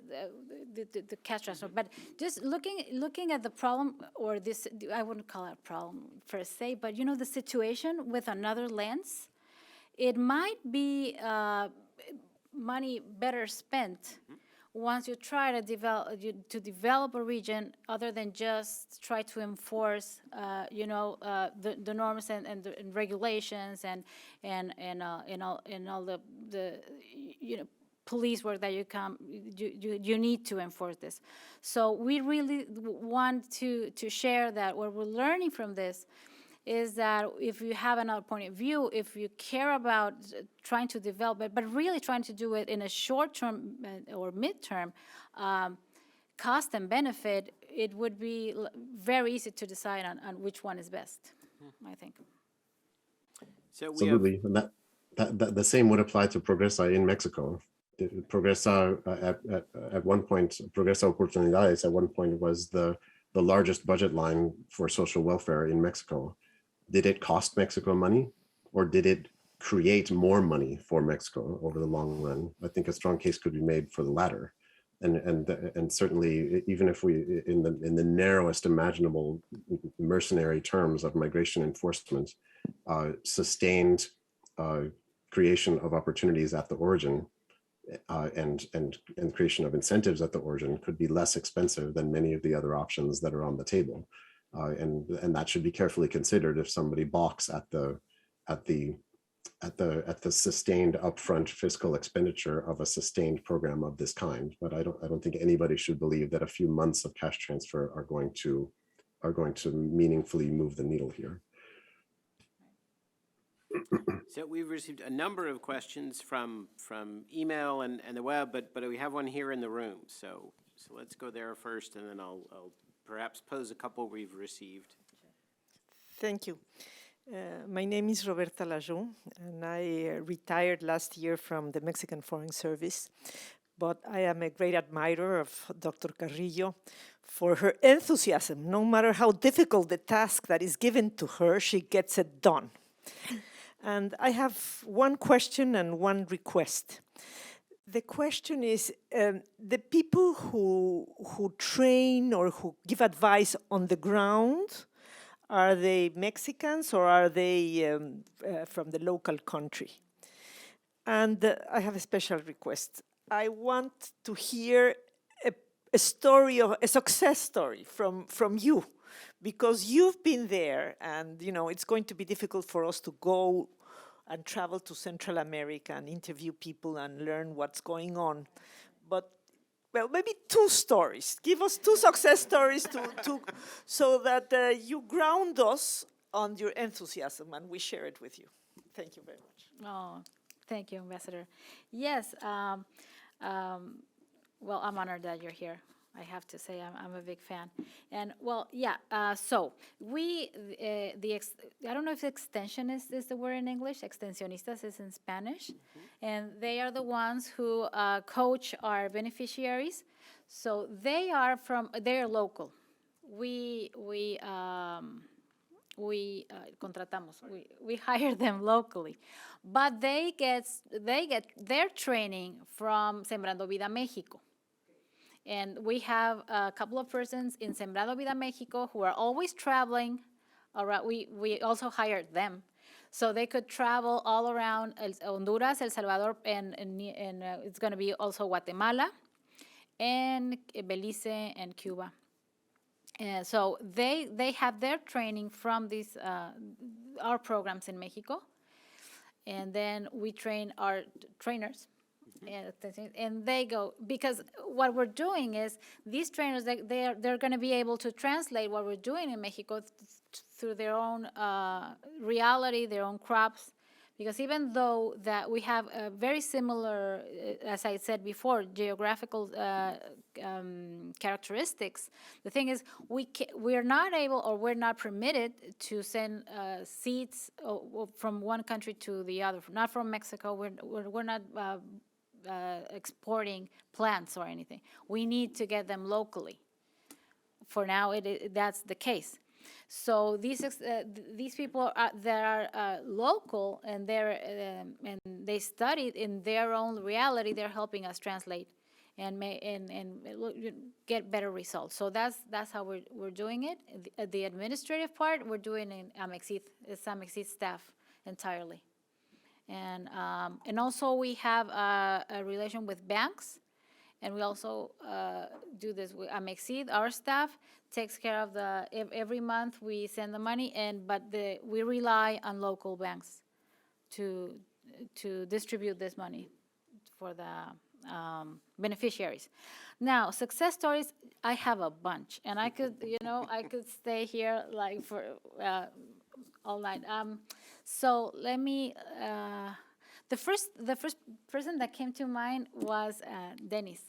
the cash transfer, but just looking at the problem, or this, I wouldn't call it a problem per se, but you know, the situation with another lens, it might be money better spent once you try to develop a region other than just try to enforce, the norms and regulations and all the police work that you need to enforce this. So we really want to share that what we're learning from this is that if you have another point of view, if you care about trying to develop it, but really trying to do it in a short-term or mid-term cost and benefit, it would be very easy to decide on which one is best, I think. So we Absolutely, and that the same would apply to Progresa in Mexico. Progresa at one point, Progresa Oportunidades at one point was the largest budget line for social welfare in Mexico. Did it cost Mexico money, or did it create more money for Mexico over the long run? I think a strong case could be made for the latter, and certainly, even if we in the narrowest imaginable mercenary terms of migration enforcement, sustained creation of opportunities at the origin and creation of incentives at the origin could be less expensive than many of the other options that are on the table. and that should be carefully considered if somebody balks at the sustained upfront fiscal expenditure of a sustained program of this kind. But I don't think anybody should believe that a few months of cash transfer are going to meaningfully move the needle here. So we've received a number of questions from email and the web, but we have one here in the room. So let's go there first, and then I'll perhaps pose a couple we've received. Thank you. My name is Roberta Lajon, and I retired last year from the Mexican Foreign Service, but I am a great admirer of Dr. Carrillo for her enthusiasm. No matter how difficult the task that is given to her, she gets it done. And I have one question and one request. The question is, the people who train or who give advice on the ground, are they Mexicans or are they from the local country? And I have a special request. I want to hear a story, a success story from you, because you've been there, and it's going to be difficult for us to go and travel to Central America and interview people and learn what's going on. But, well, maybe 2 stories. Give us 2 success stories so that you ground us on your enthusiasm and we share it with you. Thank you very much. Oh, thank you, Ambassador. Yes, well, I'm honored that you're here. I have to say, I'm a big fan. And, well, yeah, so we, I don't know if extension is the word in English. Extensionistas is in Spanish. And they are the ones who coach our beneficiaries. So they're local. We contratamos. We hire them locally. But they get their training from Sembrando Vida, Mexico. And we have a couple of persons in Sembrando Vida, Mexico who are always traveling around. We also hired them. So they could travel all around Honduras, El Salvador, and it's going to be also Guatemala, and Belize, and Cuba. So they have their training from these our programs in Mexico. And then we train our trainers. And they go, because what we're doing is these trainers, they're going to be able to translate what we're doing in Mexico through their own reality, their own crops. Because even though that we have a very similar, as I said before, geographical characteristics, the thing is we're not able, or we're not permitted to send seeds from one country to the other. Not from Mexico. We're not exporting plants or anything. We need to get them locally. For now, that's the case. So these people that are local, and they studied in their own reality. They're helping us translate and get better results. So that's how we're doing it. The administrative part we're doing in AMEXID. It's AMEXID staff entirely. And also we have a relation with banks, and we also do this with AMEXID. Our staff takes care of every month we send the money, but we rely on local banks to distribute this money for the beneficiaries. Now, success stories, I have a bunch, and I could stay here like for all night. So let me. The first person that came to mind was Dennis.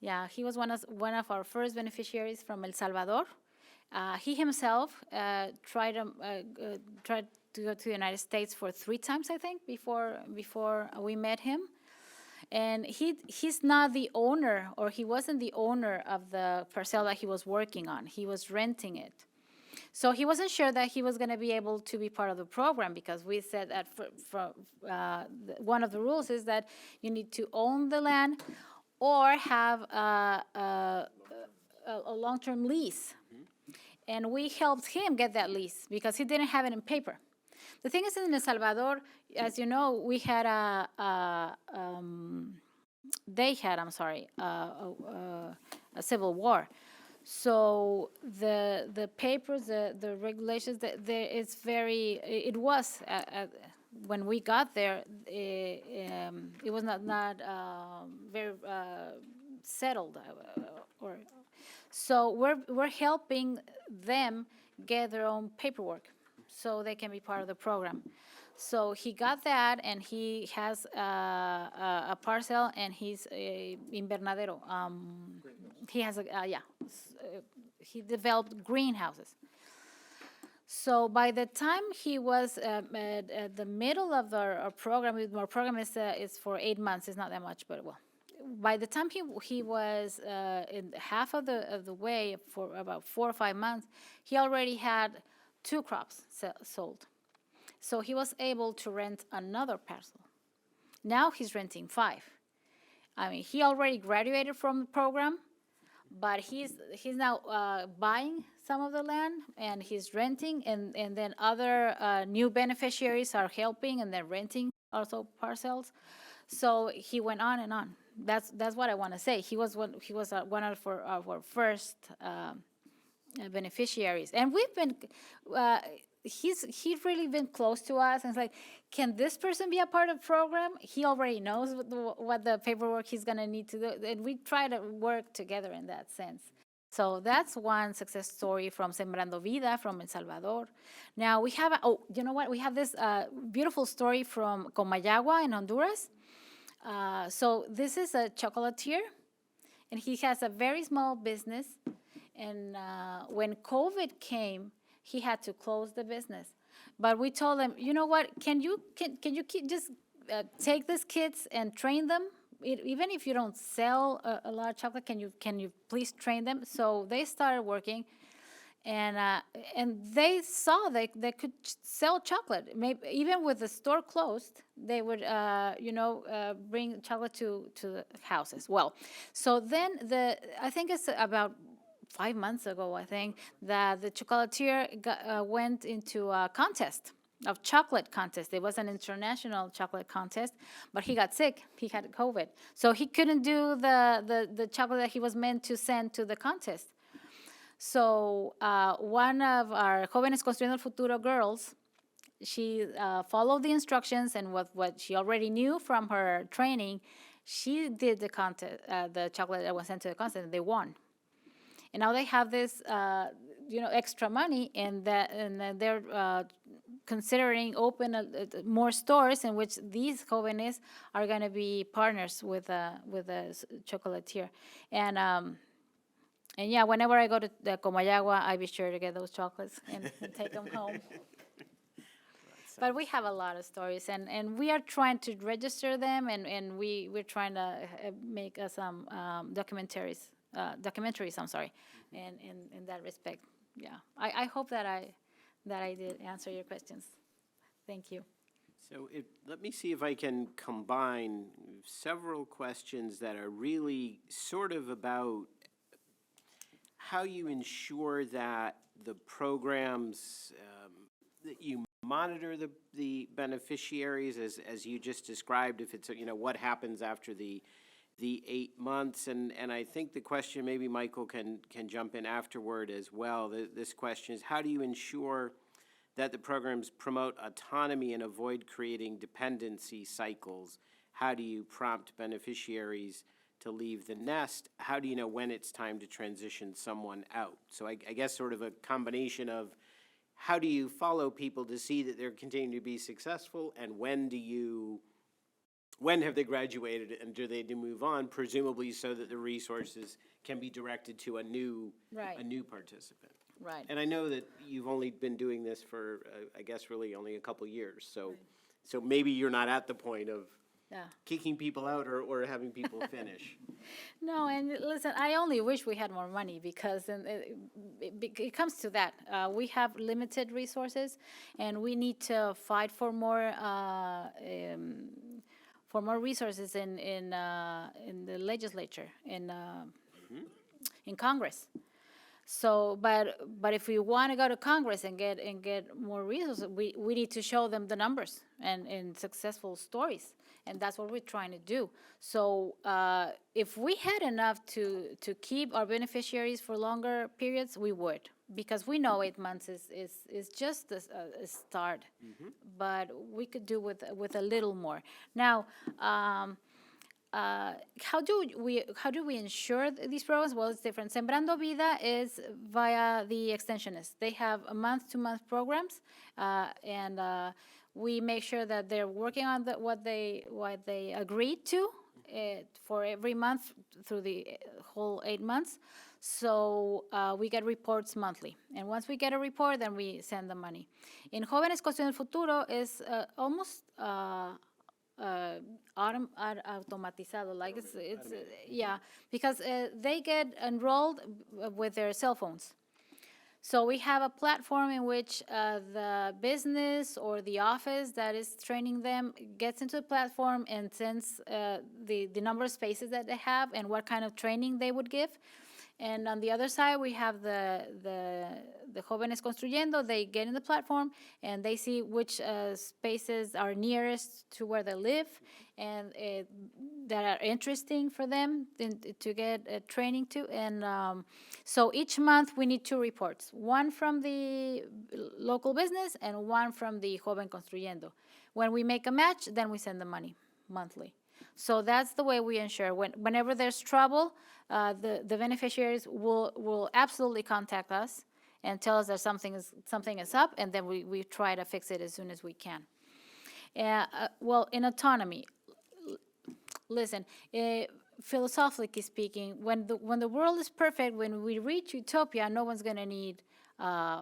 Yeah, he was one of our first beneficiaries from El Salvador. He himself tried to go to the United States for 3 times, I think, before we met him. And he's not the owner, or he wasn't the owner of the parcel that he was working on. He was renting it. So he wasn't sure that he was going to be able to be part of the program, because we said that one of the rules is that you need to own the land or have a long-term lease. And we helped him get that lease because he didn't have it in paper. The thing is, in El Salvador, as you know, we had a civil war. So the papers, the regulations, it's very, it was, when we got there, it was not very settled. So we're helping them get their own paperwork so they can be part of the program. So he got that, and he has a parcel, and he's invernadero. He has he developed greenhouses. So by the time he was at the middle of our program, our program is for 8 months. It's not that much, but well. By the time he was in half of the way, for about 4 or 5 months, he already had 2 crops sold. So he was able to rent another parcel. Now he's renting 5. I mean, he already graduated from the program, but he's now buying some of the land, and he's renting, and then other new beneficiaries are helping, and they're renting also parcels. So he went on and on. That's what I want to say. He was one of our first beneficiaries, and we've been. He's really been close to us, and it's like, can this person be a part of the program? He already knows what the paperwork he's going to need to do, and we try to work together in that sense. So that's one success story from Sembrando Vida from El Salvador. Now we have, you know what? We have this beautiful story from Comayagua in Honduras. So this is a chocolatier, and he has a very small business. And when COVID came, he had to close the business. But we told him, you know what? Can you just take these kids and train them? Even if you don't sell a lot of chocolate, can you please train them? So they started working, and they saw they could sell chocolate. Maybe even with the store closed, they would bring chocolate to the houses. Well, so then I think it's about 5 months ago, I think, that the chocolatier went into a contest, of chocolate contest. It was an international chocolate contest, but he got sick. He had COVID. So he couldn't do the chocolate that he was meant to send to the contest. So one of our Jóvenes Construyendo Futuro girls, she followed the instructions, and what she already knew from her training, she did the contest, the chocolate that was sent to the contest, and they won. And now they have this, extra money, and they're considering open more stores in which these jóvenes are going to be partners with a chocolatier. And yeah, whenever I go to the Comayagua, I be sure to get those chocolates and take them home. But we have a lot of stories, and we are trying to register them, and we're trying to make some documentaries, I'm sorry, in that respect. Yeah, I hope that I did answer your questions. Thank you. So let me see if I can combine several questions that are really sort of about how you ensure that the programs, that you monitor the beneficiaries as you just described, if it's, what happens after the 8 months, and I think the question, maybe Michael can jump in afterward as well. This question is, how do you ensure that the programs promote autonomy and avoid creating dependency cycles? How do you prompt beneficiaries to leave the nest? How do you know when it's time to transition someone out? So I guess sort of a combination of how do you follow people to see that they're continuing to be successful, and when have they graduated, and do they move on, presumably so that the resources can be directed to a new participant. Right. And I know that you've only been doing this for, I guess, really only a couple years. So maybe you're not at the point of kicking people out or having people finish. No, and listen, I only wish we had more money, because it comes to that. We have limited resources, and we need to fight for more resources in the legislature, in Congress. So, but if we want to go to Congress and get more resources, we need to show them the numbers and successful stories. And that's what we're trying to do. So if we had enough to keep our beneficiaries for longer periods, we would, because we know 8 months is just a start, but we could do with a little more. Now, how do we ensure these programs? Well, it's different. Sembrando Vida is via the extensionists. They have a month-to-month programs, and we make sure that they're working on what they agreed to for every month through the whole 8 months. So we get reports monthly, and once we get a report, then we send the money. In Jóvenes, Construyendo, Futuro is almost automatizado, like it's yeah, because they get enrolled with their cell phones. So we have a platform in which the business or the office that is training them gets into the platform and sends the number of spaces that they have and what kind of training they would give. And on the other side, we have the Jóvenes Construyendo. They get in the platform and they see which spaces are nearest to where they live and that are interesting for them to get training to. And so each month we need 2 reports, one from the local business and one from the Joven Construyendo. When we make a match, then we send the money monthly. So that's the way we ensure. Whenever there's trouble, the beneficiaries will absolutely contact us and tell us that something is up, and then we try to fix it as soon as we can. Well, in autonomy, listen, philosophically speaking, when the world is perfect, when we reach utopia, no one's going to need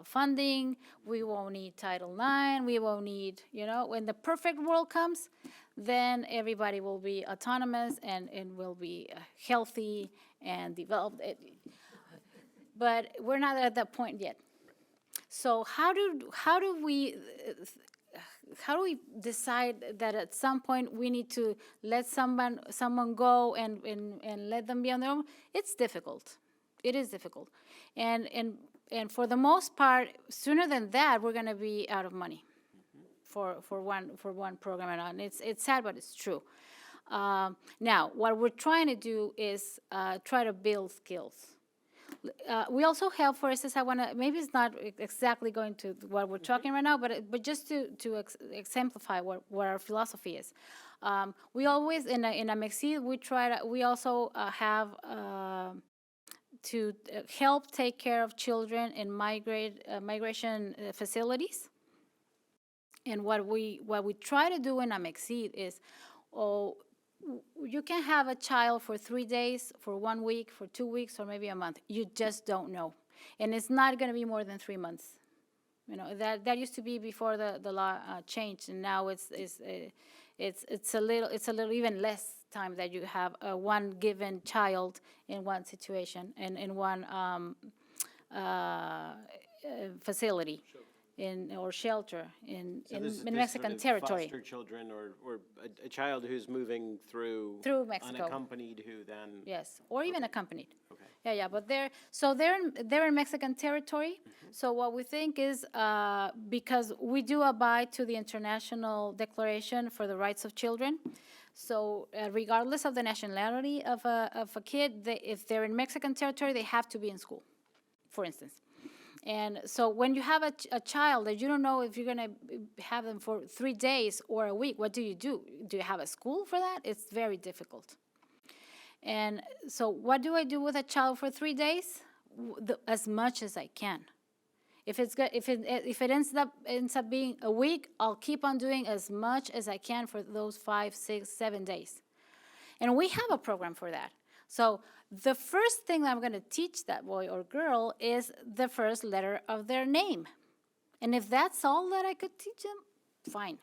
funding. We won't need Title IX. We won't need, when the perfect world comes, then everybody will be autonomous and will be healthy and developed. But we're not at that point yet. So how do we decide that at some point we need to let someone go and let them be on their own? It's difficult. It is difficult. And for the most part, sooner than that, we're going to be out of money for one program. And it's sad, but it's true. Now, what we're trying to do is try to build skills. We also have, for instance, maybe it's not exactly going to what we're talking right now, but just to exemplify what our philosophy is. We always, in AMEXID, we also have to help take care of children in migration facilities. And what we try to do in AMEXID is, you can have a child for 3 days, for 1 week, for 2 weeks, or maybe a month. You just don't know, and it's not going to be more than 3 months. That used to be before the law changed, and now it's a little even less time that you have one given child in one situation and in one facility. Or shelter in Mexican territory. Foster children or a child who's moving through Mexico, unaccompanied, who then or even accompanied. Okay. Yeah, but they're in Mexican territory. So what we think is because we do abide to the International Declaration for the Rights of Children. So regardless of the nationality of a kid, if they're in Mexican territory, they have to be in school, for instance. And so when you have a child that you don't know if you're going to have them for 3 days or a week, what do you do? Do you have a school for that? It's very difficult. And so what do I do with a child for 3 days? As much as I can. If it ends up being a week, I'll keep on doing as much as I can for those 5, 6, 7 days. And we have a program for that. So the first thing that I'm going to teach that boy or girl is the first letter of their name. And if that's all that I could teach them, fine.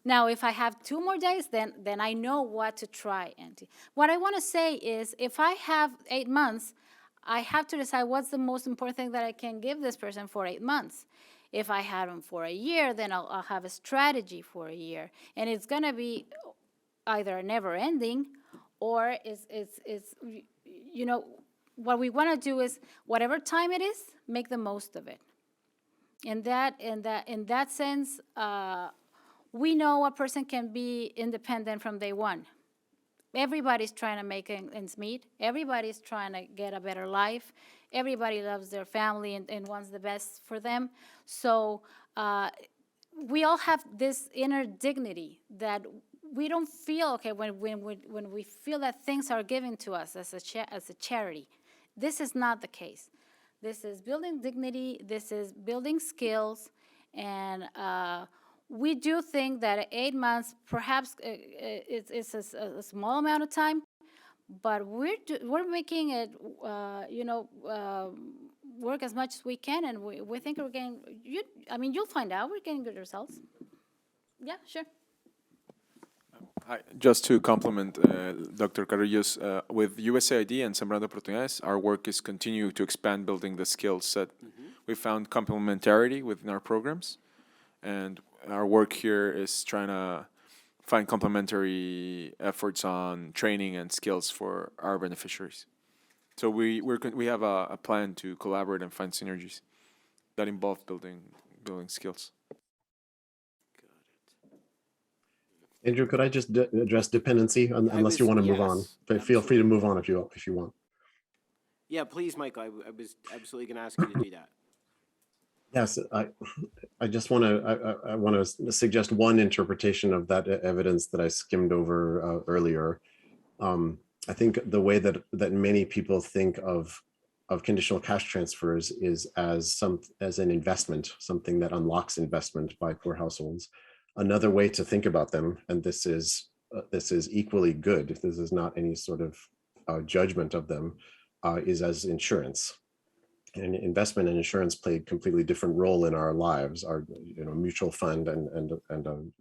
Now, if I have 2 more days, then I know what to try. And what I want to say is, if I have 8 months, I have to decide what's the most important thing that I can give this person for 8 months. If I have them for a year, then I'll have a strategy for a year. And it's going to be either never ending, or it's what we want to do is, whatever time it is, make the most of it. In that sense, we know a person can be independent from day one. Everybody's trying to make ends meet. Everybody's trying to get a better life. Everybody loves their family and wants the best for them. So we all have this inner dignity that we don't feel, okay, when we feel that things are given to us as a charity. This is not the case. This is building dignity. This is building skills. And we do think that 8 months, perhaps it's a small amount of time, but we're making it, work as much as we can, and we think we're getting, you'll find out we're getting good results. Yeah, sure. Hi, just to complement Dr. Carrillo's, with USAID and Sembrando Oportunidades, our work is continue to expand building the skill set. We found complementarity within our programs, and our work here is trying to find complementary efforts on training and skills for our beneficiaries. So we have a plan to collaborate and find synergies that involve building skills. Andrew, could I just address dependency, unless you want to move on? Yes, Feel free to move on if you want. Yeah, please, Michael, I was absolutely going to ask you to do that. Yes, I just want to suggest one interpretation of that evidence that I skimmed over earlier. I think the way that many people think of conditional cash transfers is as an investment, something that unlocks investment by poor households. Another way to think about them, and this is equally good, this is not any sort of judgment of them, is as insurance. And investment and insurance play a completely different role in our lives. Our mutual fund and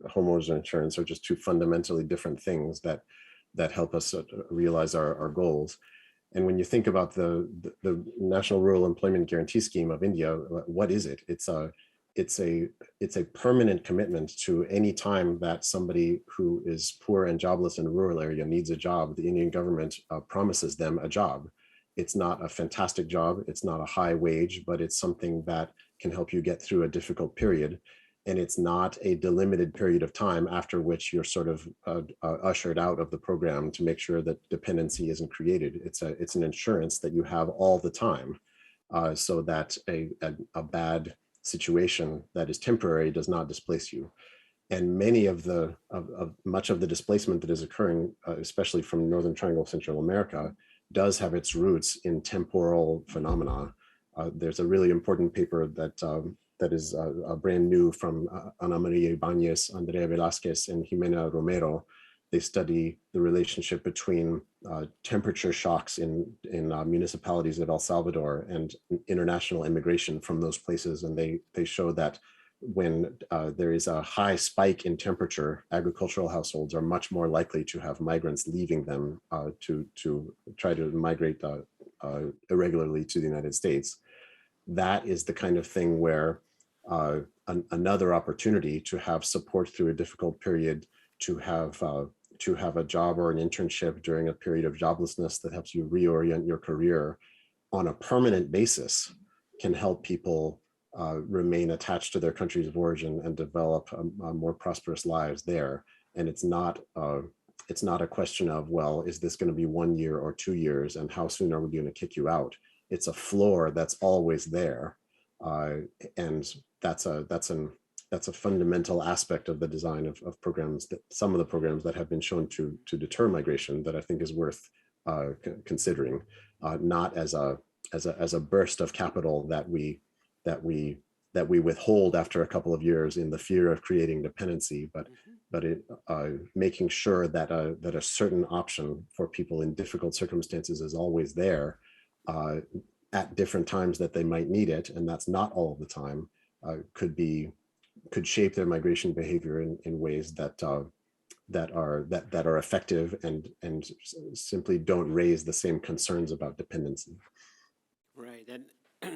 homeowners insurance are just two fundamentally different things that help us realize our goals. And when you think about the National Rural Employment Guarantee Scheme of India, what is it? It's a permanent commitment to any time that somebody who is poor and jobless in a rural area needs a job, the Indian government promises them a job. It's not a fantastic job, it's not a high wage, but it's something that can help you get through a difficult period. And it's not a delimited period of time after which you're sort of ushered out of the program to make sure that dependency isn't created. It's an insurance that you have all the time, so that a bad situation that is temporary does not displace you. And many of much of the displacement that is occurring, especially from Northern Triangle of Central America, does have its roots in temporal phenomena. There's a really important paper that is brand new from Ana Maria Ibanez, Andrea Velázquez, and Jimena Romero. They study the relationship between temperature shocks in municipalities of El Salvador and international immigration from those places. And they show that when there is a high spike in temperature, agricultural households are much more likely to have migrants leaving them to try to migrate irregularly to the United States. That is the kind of thing where another opportunity to have support through a difficult period, to have a job or an internship during a period of joblessness that helps you reorient your career on a permanent basis, can help people remain attached to their countries of origin and develop more prosperous lives there. And it's not a question of, well, is this going to be 1 year or 2 years, and how soon are we going to kick you out? It's a floor that's always there, and that's a fundamental aspect of the design of programs, that some of the programs that have been shown to deter migration, that I think is worth considering, not as a burst of capital that we withhold after a couple of years in the fear of creating dependency, but making sure that a certain option for people in difficult circumstances is always there at different times that they might need it, and that's not all of the time, could shape their migration behavior in ways that are effective and simply don't raise the same concerns about dependency. Right. That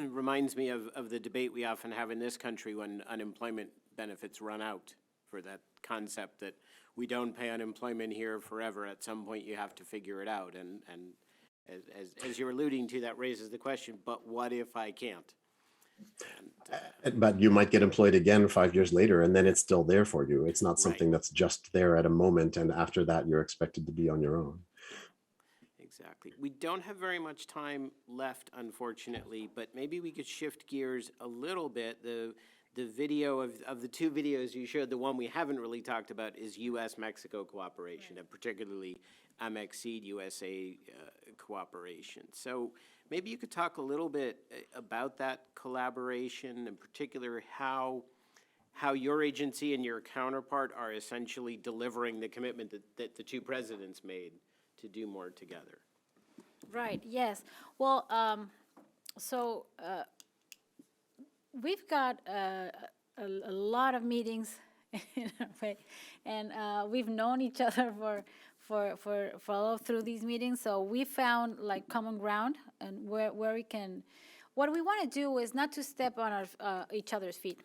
reminds me of the debate we often have in this country when unemployment benefits run out, for that concept that we don't pay unemployment here forever. At some point, you have to figure it out. And as you're alluding to, that raises the question, but what if I can't? But you might get employed again 5 years later, and then it's still there for you. It's not something that's just there at a moment, and after that, you're expected to be on your own. Exactly. We don't have very much time left, unfortunately, but maybe we could shift gears a little bit. The video of the two videos you showed, the one we haven't really talked about is U.S.-Mexico cooperation, and particularly AMEXID USA cooperation. So maybe you could talk a little bit about that collaboration, in particular how your agency and your counterpart are essentially delivering the commitment that the two presidents made to do more together. Right, yes. Well, we've got a lot of meetings in a way, and we've known each other for all through these meetings. So we found like common ground and where we can. What we want to do is not to step on our each other's feet.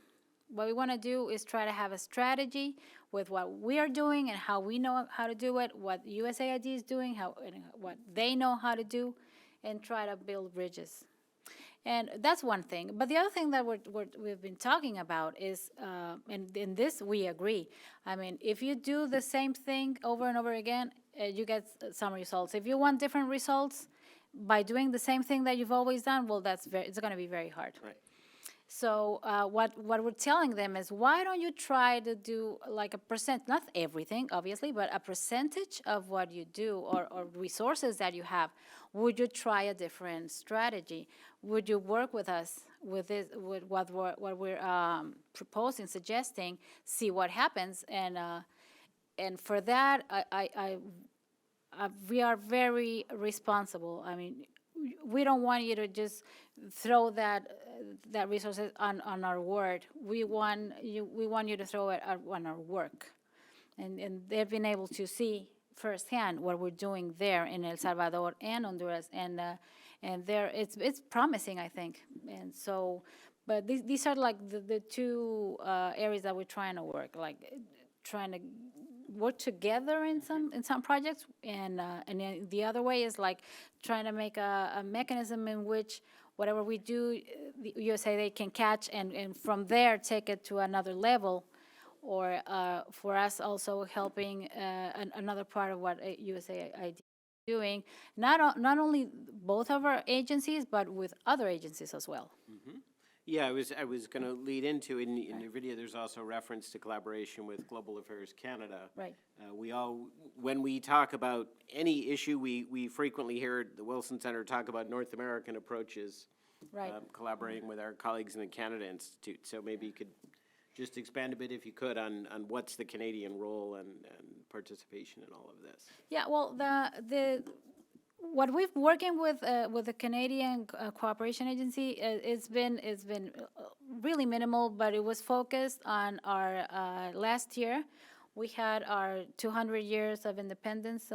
What we want to do is try to have a strategy with what we are doing and how we know how to do it, what USAID is doing, what they know how to do, and try to build bridges. And that's one thing. But the other thing that we've been talking about is, and in this we agree, I mean, if you do the same thing over and over again, you get some results. If you want different results by doing the same thing that you've always done, well, it's going to be very hard. Right. So what we're telling them is, why don't you try to do like a percent, not everything, obviously, but a percentage of what you do or resources that you have. Would you try a different strategy? Would you work with us with this, with what we're proposing, suggesting, see what happens? And for that, we are very responsible. I mean, we don't want you to just throw that resources on our word. We want you to throw it on our work, and they've been able to see firsthand what we're doing there in El Salvador and Honduras, and there it's promising, I think. And so, but these are like the two areas that we're trying to work, like trying to work together in some projects, and the other way is like trying to make a mechanism in which whatever we do, the USAID can catch and from there take it to another level, or for us also helping another part of what USAID is doing, not only both of our agencies, but with other agencies as well. Mm-hmm. Yeah, I was going to lead into, in your video, there's also reference to collaboration with Global Affairs Canada. Right. When we talk about any issue, we frequently hear the Wilson Center talk about North American approaches, right. Collaborating with our colleagues in the Canada Institute. So maybe you could just expand a bit, if you could, on what's the Canadian role and participation in all of this. Yeah, well, what we've working with the Canadian Cooperation Agency, it's been really minimal, but it was focused on our last year. We had our 200 years of independence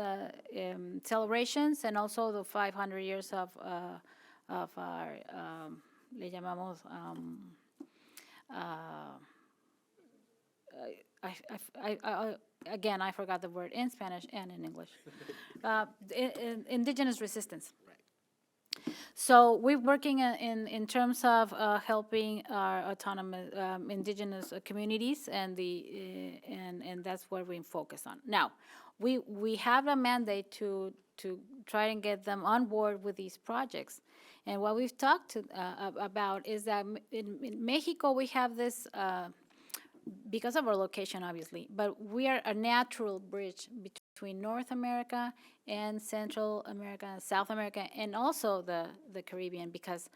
celebrations, and also the 500 years of our le llamamos again, I forgot the word in Spanish and in English. Indigenous resistance. Right. So we're working in terms of helping our autonomous indigenous communities, and that's what we focus on. Now, we have a mandate to try and get them on board with these projects. And what we've talked about is that in Mexico we have this, because of our location, obviously, but we are a natural bridge between North America and Central America, South America, and also the Caribbean, because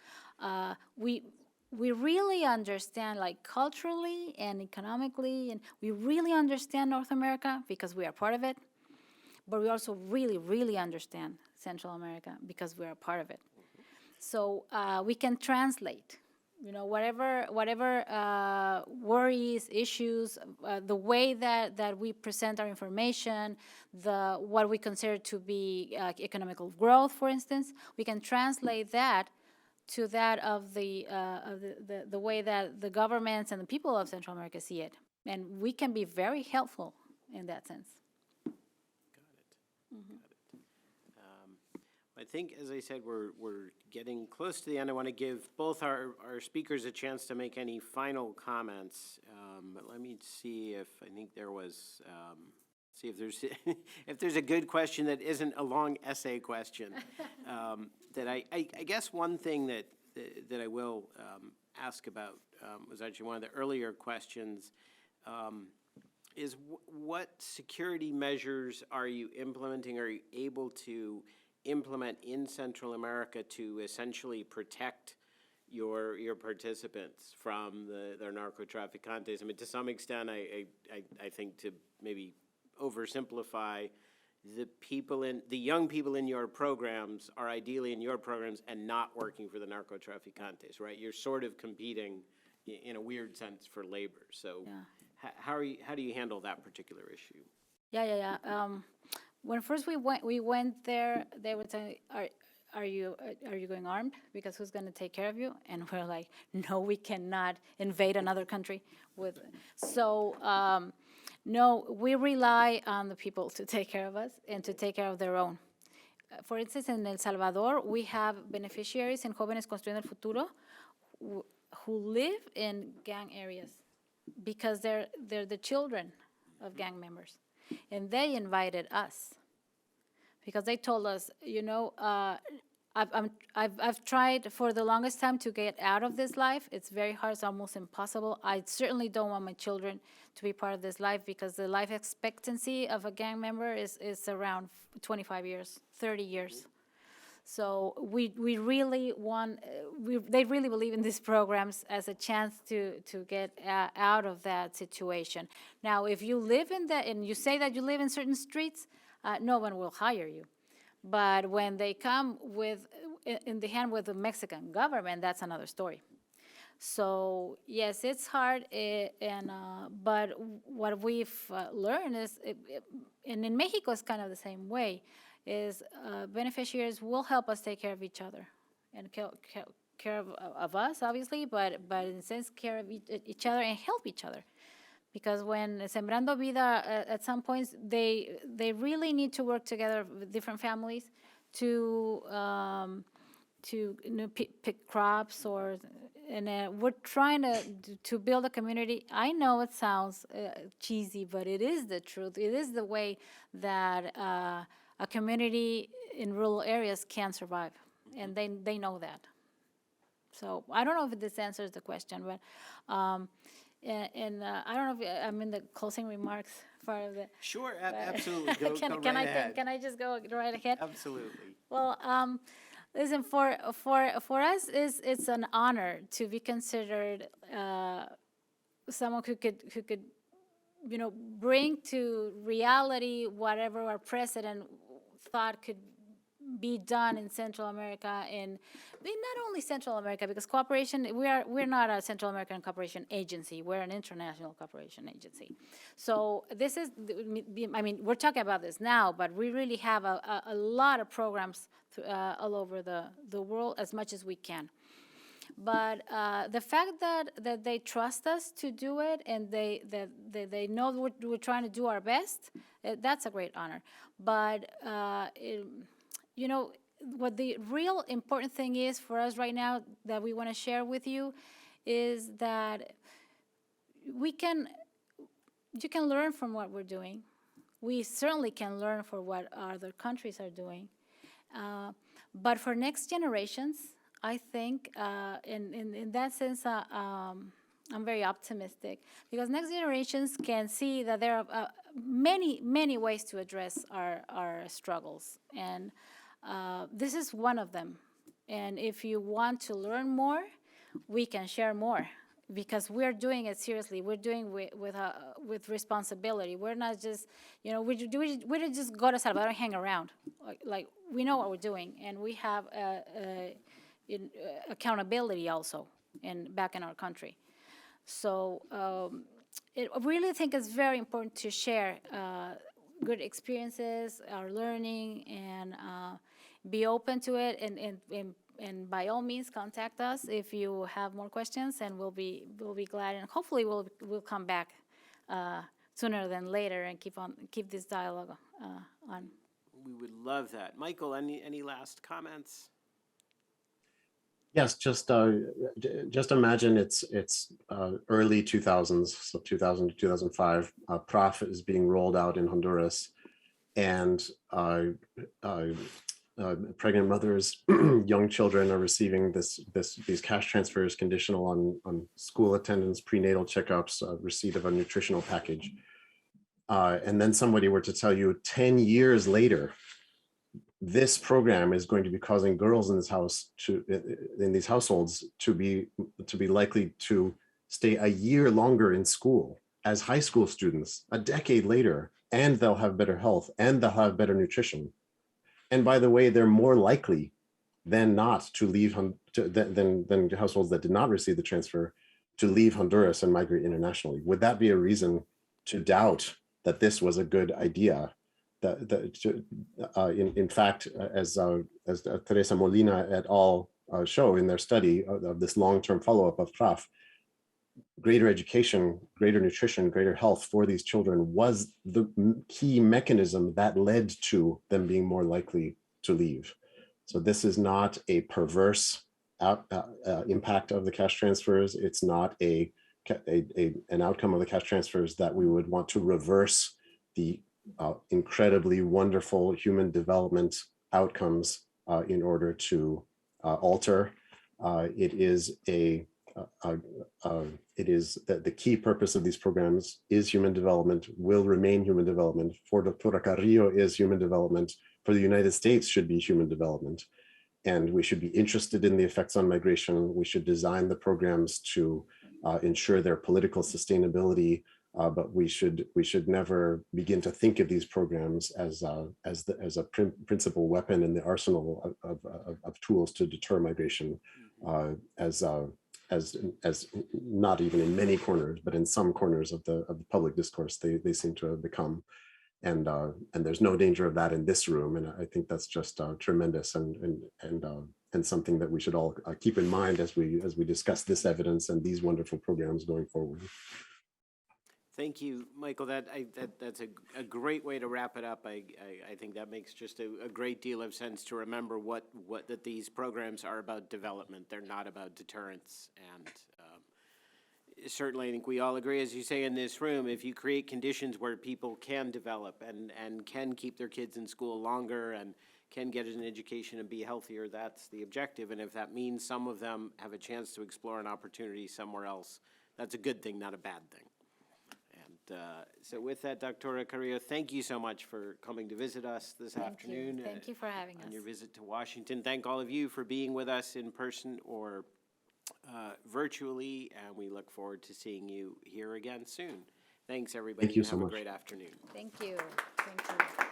we really understand, like, culturally and economically, and we really understand North America because we are part of it, but we also really, really understand Central America because we are part of it. So we can translate, whatever worries, issues, the way that we present our information, what we consider to be economical growth, for instance, we can translate that to that of the way that the governments and the people of Central America see it, and we can be very helpful in that sense. Got it. I think, as I said, we're getting close to the end. I want to give both our speakers a chance to make any final comments. But let me see if, I think there was, see if there's, if there's a good question that isn't a long essay question. That I guess one thing that I will ask about was actually one of the earlier questions, is what security measures are you implementing, are you able to implement in Central America to essentially protect your participants from their narcotraficantes? I mean, to some extent, I think, to maybe oversimplify, the young people in your programs are ideally in your programs and not working for the narcotraficantes, right? You're sort of competing in a weird sense for labor. So Yeah. how do you handle that particular issue? Yeah. When first we went there, they would say, are you going armed? Because who's going to take care of you? And we're like, no, we cannot invade another country with. So no, we rely on the people to take care of us and to take care of their own. For instance, in El Salvador, we have beneficiaries in Jóvenes Construyendo el Futuro who live in gang areas because they're the children of gang members. And they invited us because they told us, you know, I've tried for the longest time to get out of this life. It's very hard. It's almost impossible. I certainly don't want my children to be part of this life because the life expectancy of a gang member is around 25 years, 30 years. So we really want, they really believe in these programs as a chance to get out of that situation. Now, if you live in that, and you say that you live in certain streets, no one will hire you. But when they come in the hand with the Mexican government, that's another story. So yes, it's hard, but what we've learned is, and in Mexico it's kind of the same way, is beneficiaries will help us take care of each other and care of us, obviously, but in a sense care of each other and help each other. Because when Sembrando Vida, at some points, they really need to work together with different families to pick crops, and we're trying to build a community. I know it sounds cheesy, but it is the truth. It is the way that a community in rural areas can survive, and they know that. So I don't know if this answers the question, but I don't know if I'm in the closing remarks part of it. Sure, absolutely. Go right ahead. Can I just go right ahead? Absolutely. Well, listen, for us, it's an honor to be considered someone who could, you know, bring to reality whatever our president thought could be done in Central America, and not only Central America, because cooperation, we're not a Central American cooperation agency, we're an international cooperation agency. So this is, I mean, we're talking about this now, but we really have a lot of programs all over the world, as much as we can. But the fact that they trust us to do it, and they know we're trying to do our best, that's a great honor. But you know, what the real important thing is for us right now that we want to share with you is that you can learn from what we're doing. We certainly can learn from what other countries are doing. But for next generations, I think in that sense, I'm very optimistic, because next generations can see that there are many ways to address our struggles, and this is one of them. And if you want to learn more, we can share more, because we're doing it seriously. We're doing with responsibility. We're not just, you know, we don't just go to Salvador and hang around. Like we know what we're doing, and we have accountability also back in our country. So I really think it's very important to share good experiences, our learning, and be open to it, and by all means contact us if you have more questions, and we'll be glad, and hopefully we'll come back sooner than later and keep this dialogue on. We would love that. Michael, any last comments? Yes, just imagine it's early 2000s, so 2000 to 2005. Prof is being rolled out in Honduras, and pregnant mothers, young children are receiving these cash transfers conditional on school attendance, prenatal checkups, receipt of a nutritional package. And then somebody were to tell you 10 years later, this program is going to be causing girls in this house in these households to be likely to stay a year longer in school as high school students, a decade later, and they'll have better health and they'll have better nutrition. And by the way, they're more likely than not to leave than households that did not receive the transfer to leave Honduras and migrate internationally. Would that be a reason to doubt that this was a good idea? In fact, as Teresa Molina et al. Show in their study of this long-term follow-up of PRAF, greater education, greater nutrition, greater health for these children was the key mechanism that led to them being more likely to leave. So this is not a perverse impact of the cash transfers. It's not an outcome of the cash transfers that we would want to reverse the incredibly wonderful human development outcomes in order to alter. It is that the key purpose of these programs is human development, will remain human development. For Dr. Carrillo is human development. For the United States should be human development. And we should be interested in the effects on migration. We should design the programs to ensure their political sustainability. But we should never begin to think of these programs as a principal weapon in the arsenal of tools to deter migration, as not even in many corners, but in some corners of the public discourse, they seem to have become. And there's no danger of that in this room. And I think that's just tremendous and something that we should all keep in mind as we discuss this evidence and these wonderful programs going forward. Thank you, Michael. That's a great way to wrap it up. I think that makes just a great deal of sense to remember that these programs are about development. They're not about deterrence. And certainly I think we all agree, as you say in this room, if you create conditions where people can develop and can keep their kids in school longer and can get an education and be healthier, that's the objective. And if that means some of them have a chance to explore an opportunity somewhere else, that's a good thing, not a bad thing. So with that, Dr. Carrillo, thank you so much for coming to visit us this afternoon. Thank you for having us. On your visit to Washington. Thank all of you for being with us in person or virtually, and we look forward to seeing you here again soon. Thanks, everybody. Thank you so much. Have a great afternoon. Thank you. Thank you.